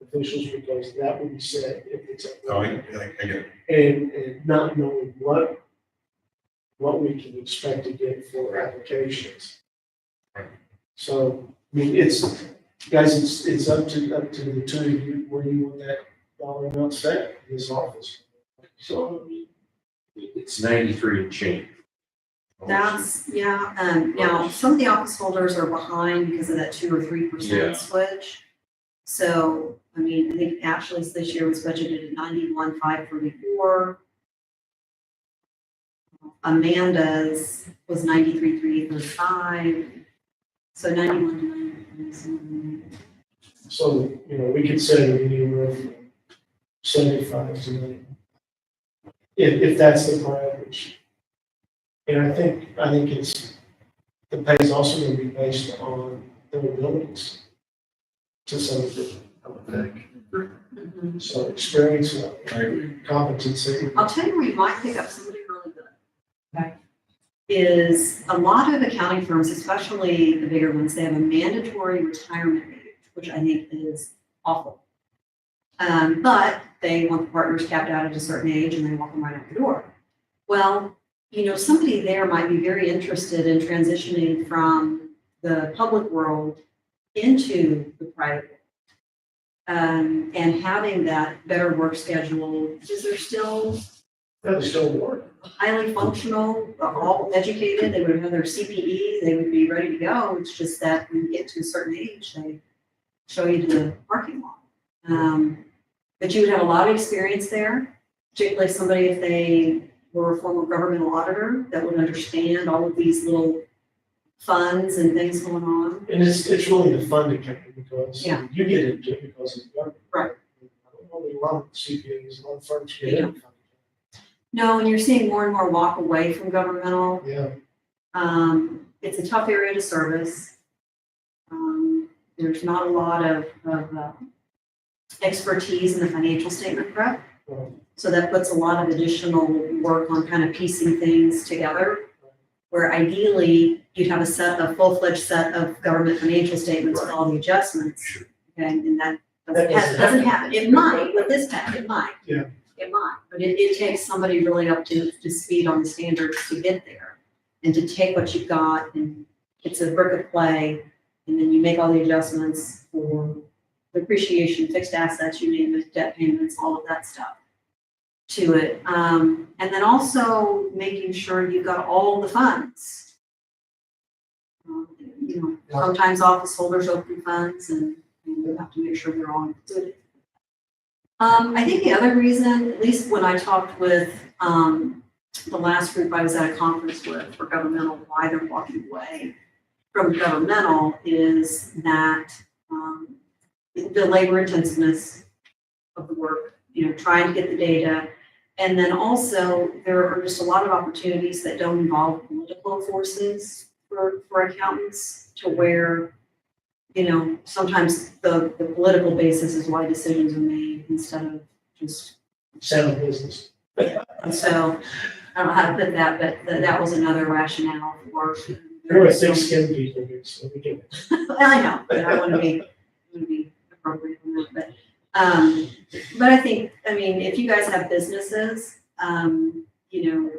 officials, because that would be said if it's. So I get it. And not knowing what we can expect to get for applications. So, I mean, guys, it's up to the two of you, where you want that dollar amount set in this office. So, I mean, it's 93 and change. That's, yeah, now, some of the office holders are behind because of that 2 or 3% Yeah. switch. So, I mean, I think Ashley's this year was budgeted at 91,534. Amanda's was 93,335. So 91,937. So, we could say anywhere from 75 to 90. If that's the average. And I think the pay is also going to be based on their abilities to some degree, I would think. Mhm. So experience, I agree. competency. I'll tell you where you might pick up somebody really good. Okay. Is a lot of accounting firms, especially the bigger ones, they have a mandatory retirement age, which I think is awful. But they want the partners capped out at a certain age and they walk them right out the door. Well, somebody there might be very interested in transitioning from the public world into the private world. And having that better work schedule, because they're still They still work. highly functional, all educated, they would have their CPE, they would be ready to go. It's just that when you get to a certain age, they show you to the parking lot. But you would have a lot of experience there, particularly somebody if they were a former governmental auditor that would understand all of these little funds and things going on. And it's really the fun accounting because Yeah. you get into it because of government. Right. I don't know a lot of CPAs, a lot of firms get Yeah. into No, and you're seeing more and more walk away from governmental. Yeah. It's a tough area to service. There's not a lot of expertise in the financial statement prep. Right. So that puts a lot of additional work on kind of piecing things together. Where ideally, you'd have a full-fledged set of government financial statements with all the adjustments. Sure. Okay, and that That doesn't happen. It might, with this tech, it might. Yeah. It might, but it takes somebody really up to speed on the standards to get there. And to take what you've got and it's a brick of clay, and then you make all the adjustments for depreciation, fixed assets, you name it, debt payments, all of that stuff to it. And then also making sure you've got all the funds. Sometimes office holders open funds and you have to make sure they're all included. I think the other reason, at least when I talked with the last group I was at a conference with for governmental, why they're walking away from governmental is that the labor intensiveness of the work, trying to get the data. And then also there are just a lot of opportunities that don't involve political forces for accountants to where, you know, sometimes the political basis is why decisions are made instead of just, Sound business. and so, I don't know how to put that, but that was another rationale for. There were thick-skinned people here, so we can. I know, but I want to be appropriate on that, but I think, I mean, if you guys have businesses, you know,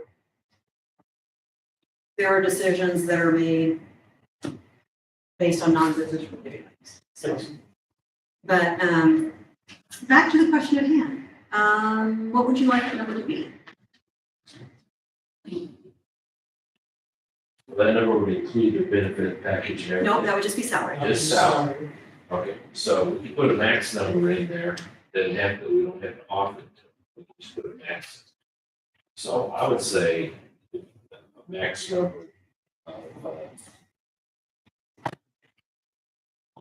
there are decisions that are made based on non-business related items. So, but, back to the question at hand. What would you like the number to be? That number would include the benefit package and everything. No, that would just be salary. Just salary. Okay, so if you put a max number in there, then we don't have to offer it, we can just put a max. So I would say a max number of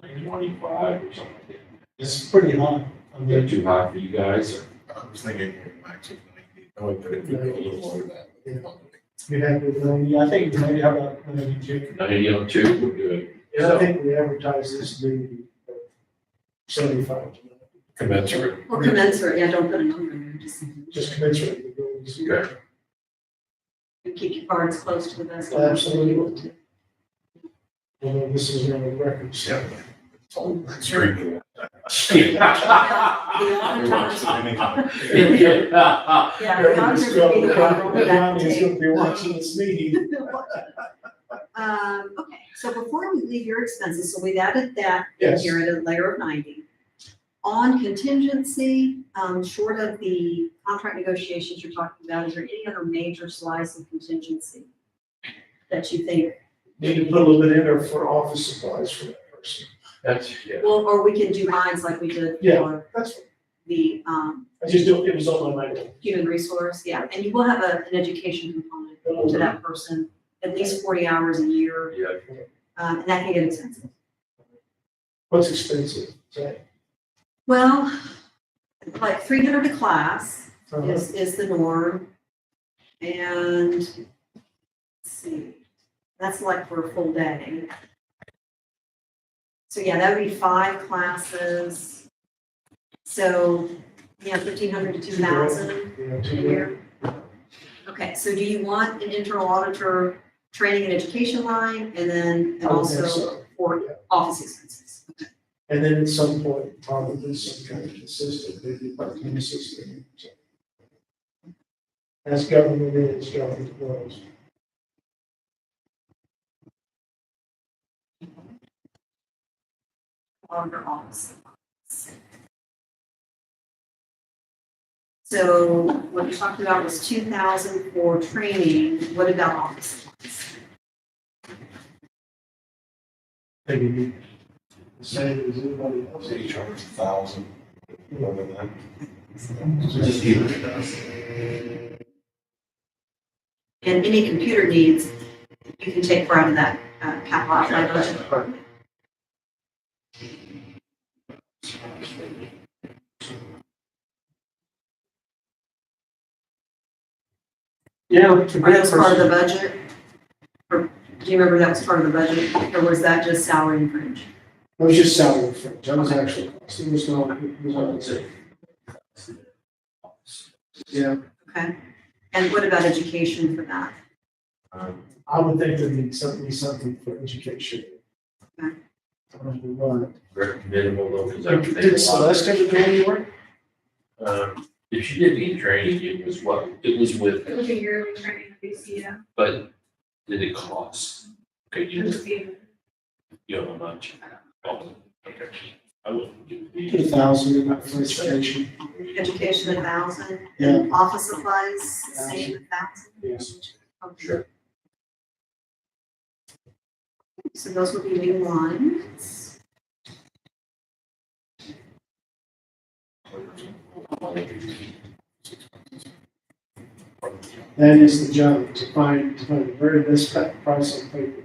25 or something like that. It's pretty high. I Is that mean, too high for you guys, or? I was thinking max of 90. I would put it a little more than that. we have, I think, maybe how about, maybe June? 90 on 2, we're good. Yeah, I think we advertise this maybe 75. Commensurate. Or commensurate, yeah, don't put a number in there, Just commensurate with the buildings. Okay. and keep your cards close to the vest. of what Absolutely. you want to. Although this is on the record. so- Yeah. It's all extremely. The auditors- Yeah, the auditors would be the one rolling back the He's tape. gonna be watching this meeting. Okay, so before we leave your expenses, so we've added that in Yes. here at a layer of 90. On contingency, short of the contract negotiations you're talking about, is there any other major slice of contingency that you think, Need to put a little bit in there for office supplies for that person. That's, yeah. well, or we can do lines like we did Yeah. for That's, the I just don't, it was on my mind. human resource, yeah, and you will have an education component to that person, at least 40 hours a year, Yeah. and that can get expensive. What's expensive? Say, Well, like 300 a class uh, is the norm. And, let's see, that's like for a full day. So yeah, that would be 5 classes. So, yeah, 1,500 to 2,000 you know, a 2 years. year. Okay, so do you want an internal auditor training and education line and then and I would think also so. for Yeah. office expenses? Okay. And then at some point, probably some kind of assistant, maybe part-time assistant. As government is, government grows. Auditor office. So what you talked about was 2,000 for training. What about office supplies? Maybe the same as anybody else. They charge 1,000. More than that. Just keep it. And any computer needs, you can take out of that capital outlay budget. Yeah. Or that was part of the budget? Or do you remember that was part of the budget? Or was that just salary and fringe? It was just salary for it. That was actually, it was not, it was not, yeah. Okay. And what about education for that? I would think there'd be something for education. Okay. Right. Recommendable though, because I would think a Did lot Celeste of- ever do any work? If she did need training, it was what, it was with, It was a yearly training, yeah. but did it cost? Okay, It you was even. know how much? Oh, okay. I wouldn't do the. 2,000 in that for education. Education 1,000? Yeah. And office supplies, same 1,000? Yes. Okay. Sure. So those would be new lines. That is the job, to find the very best price on paper.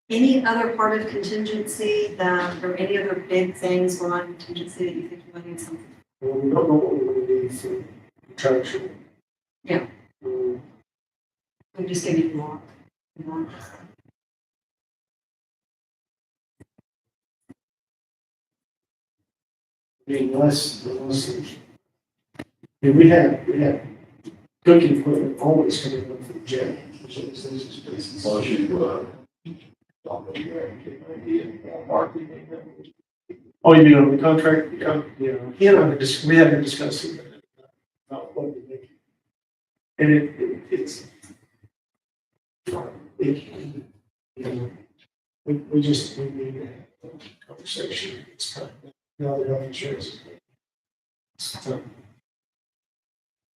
Any other part of contingency that, or any other big things going on in contingency that you think you might need something Well, we don't know what we're gonna need for traction. Yeah. Um, We just give you more. I mean, unless, and we had cooking equipment always coming up from jail. Plus you, don't know, you have an idea, more marketing. Oh, you mean on the contract? Yeah, he and I we haven't discussed it. About what we make. And it's. We just, we need a conversation. It's kind of, now the health insurance. So,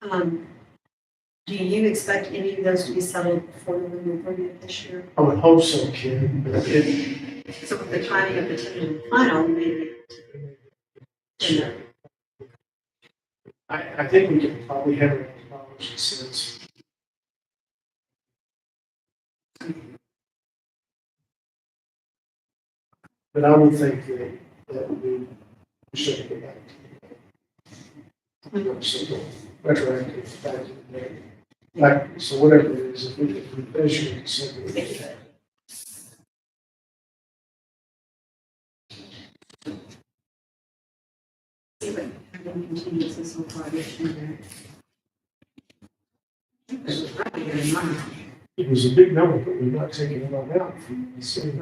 Do you expect any of those to be settled before November 30th this year? I would hope so, Ken, but So with the timing of the tentative final, maybe. I think we can probably have it in dollars and cents. But I would think that we should go back to so retroactive back to the day. Like, so whatever it is, if we finish it, so See what happened continues so far this year. There's probably good amount. it was a big number, but we're not taking it all out from the city.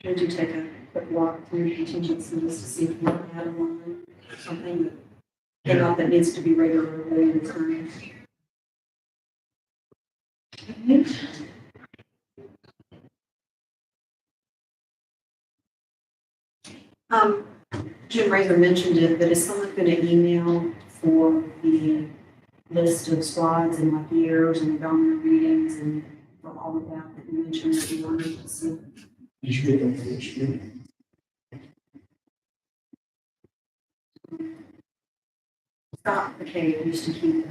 Would you take a quick walk through contingencies to see if you had a line, something that came up that needs to be regularly returned? Jim Razor mentioned it, but is someone going to email for the list of squads and like years and government readings and for all of that that you mentioned that you wanted to see? Did you get that information? Scott McKay used to keep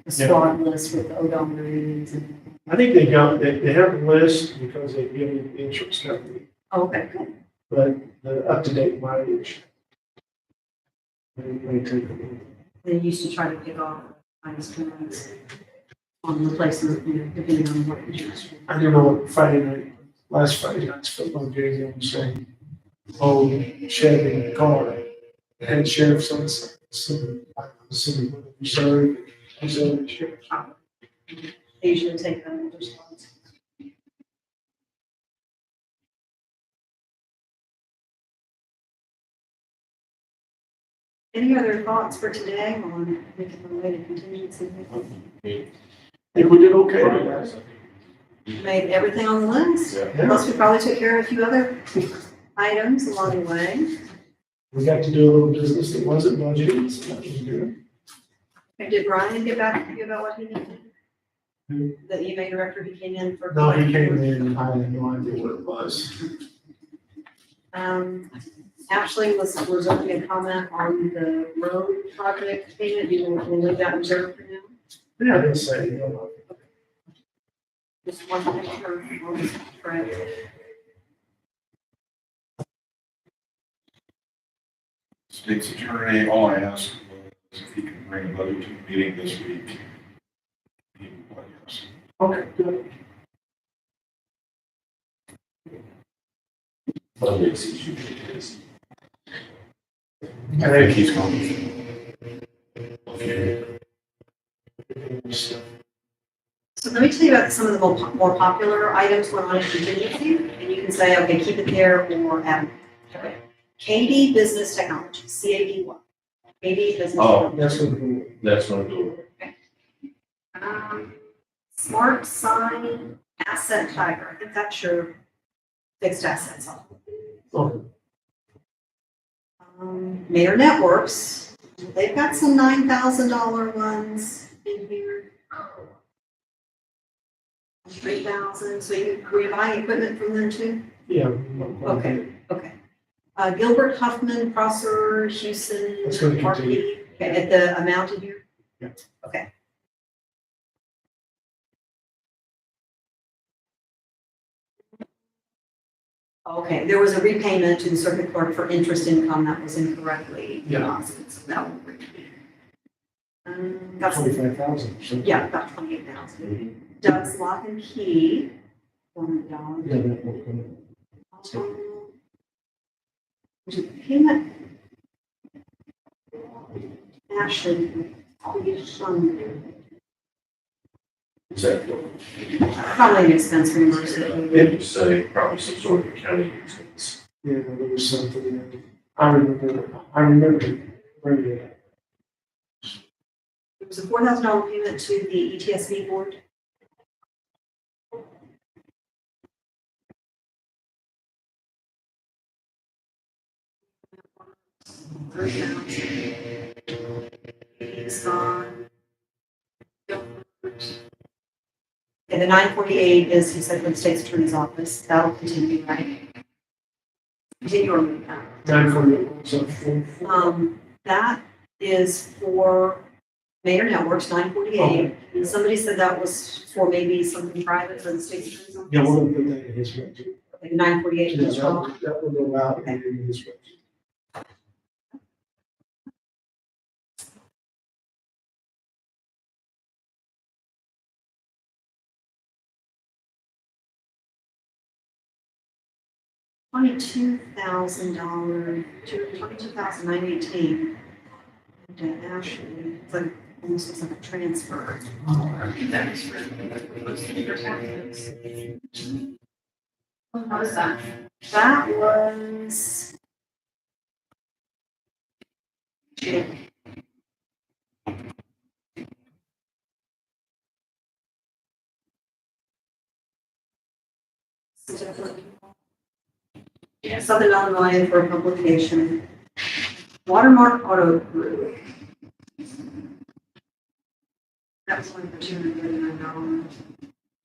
the squad list with the odometer readings and, I think they have a list because they give you the insurance company, oh, okay, good. but the up-to-date mileage. They take a look. They used to try to pick off minus points on replacement, you know, depending on what insurance. I don't know what last Friday night's football game, they were saying, oh, Chevy car, and sheriff's on some Missouri, sheriff. They usually take that in response. Any other thoughts for today on making the way to contingency? Think we did okay with that. Made everything on the list. Yeah. Plus, we probably took care of a few other items along the way. We got to do a little business that wasn't budgeted, so that was good. And did Brian get back to you about what he needed? Who? The email director who came in for. No, he came in and I had no idea what it was. Ashley was reserving a comment on the road project payment. You will leave that reserved for now? Yeah, I didn't say, no. Just one to make sure. Correct. State's attorney, all I asked was if he could bring a budget to the meeting this week. He would, yes. Okay, good. Mondays is usually busy. I think he's going. So let me tell you about some of the more popular items going on in contingency, and you can say, okay, keep it there or add it. Okay. KD Business Technology, CAD1. KD Business Oh. Technology. That's what That's what I'm doing. Smart Sign Asset Tiger. I think that's your fixed assets. Oh, Mayor Networks, They've got some $9,000 ones in here. 3,000, so were you buying equipment from them too? Yeah. Okay, okay. Gilbert Huffman, Prosser, Houston, That's gonna continue. Hartley, okay, at the amount in here? Yeah. Okay. Okay, there was a repayment to the circuit clerk for interest income that was incorrectly Yeah. deposited, so that will bring it. That's, 25,000, so. yeah, about 28,000. Doug's Lock and Key, $100. Yeah, that will come. There's a payment. Ashley, Is that, probably an expense reimbursement. you say probably some sort of accounting expense? Yeah, there was something, I remember bringing it up. It was a $4,000 payment to the E ETSB board. He's gone. And the 948 is, he said, from the state's attorney's office. That'll continue, right? Continue or move that? 948, so 4. That is for Mayor Networks, 948. Somebody said that was for maybe something private for the state's attorney's office. Yeah, we'll put that in his budget. Like 948 Yeah, as well. that will go out in his budget. $22,000, $22,918. To Ashley, it's like, almost looks like a transfer. What was that? That was. Southern Illinois for publication. Watermark Auto Group. That was one for $239.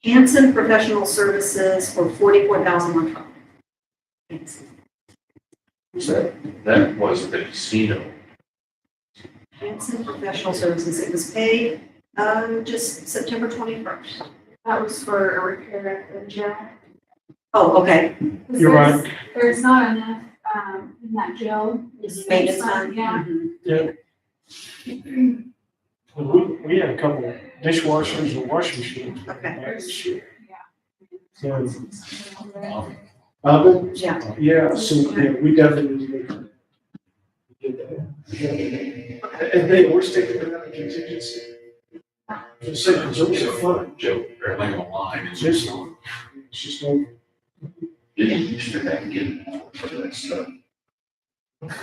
Hanson Professional Services for $44,112. That wasn't the casino. Hanson Professional Services, it was paid, just September 21st. That was for a repair at the jail. Oh, okay. You're right. There's not enough, in that jail. Maintenance time? Yeah. Yeah. We had a couple of dishwashers and washing machines. Okay. Last year. So, Yeah. yeah, so, yeah, we definitely did that. And they were sticking around in contingency. Just say, because it was a fun. Joe, everything online is Just, just, it's just no. didn't used to have to get for that stuff.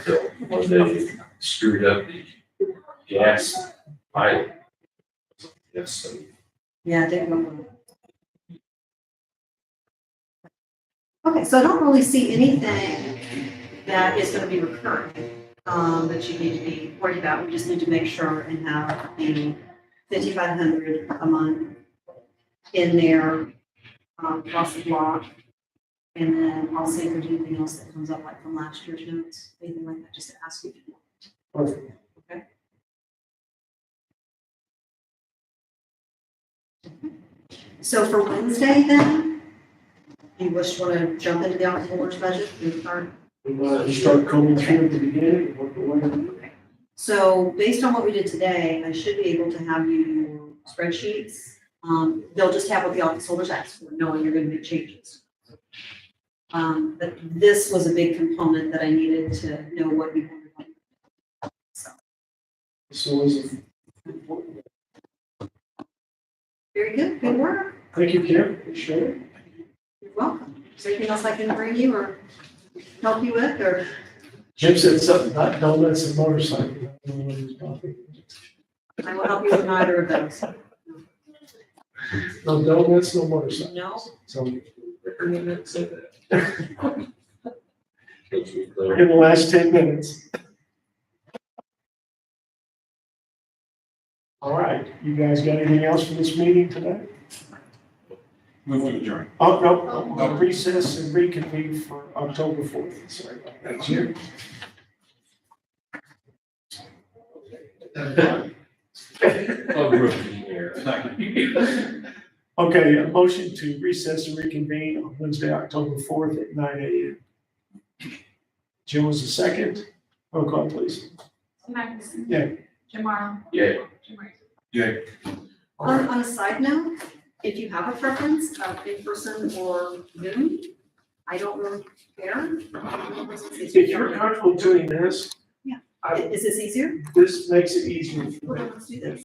So one day screwed up the gas pipe. Yes, so Yeah, I didn't remember. Okay, so I don't really see anything that is gonna be recurring, that you need to be worried about. We just need to make sure and have the 5,500 a month in there, across the block. And then I'll see if there's anything else that comes up, like from last year's notes, anything like that, just to ask you if you want. Perfect. So for Wednesday then, you just want to jump into the office holders budget and start? We want to start combing through at the beginning, and work our way. Okay. So based on what we did today, I should be able to have you your spreadsheets. They'll just have what the office holders asked for, knowing you're going to make changes. But this was a big component that I needed to know what you wanted. So is it. Very good, good work. Thank you, Kim, appreciate it. You're welcome. Is there anything else I can bring you or help you with, or? Jim said something about donuts and motorcycles. I don't know what he was talking I will help you with neither of those. about. No donuts, no motorcycles. No? So in say that. Let's be clear. the last 10 minutes. All right, you guys got anything else for this meeting today? Move to adjourn. Oh, no, recess and reconvene for October 4th. Sorry about that. Jim? Oh, rookie here. Okay, a motion to recess and reconvene on Wednesday, October 4th at 9 a.m. Jim was the second. Roll call, please. Tim Atkinson. Yeah. Jim Marlin. Yeah. Jim Ray. Yay. On a side note, if you have a preference of in person or Zoom, I don't really care. If you're comfortable doing this, Is this easier? this makes it easier for me. Well, then let's do this.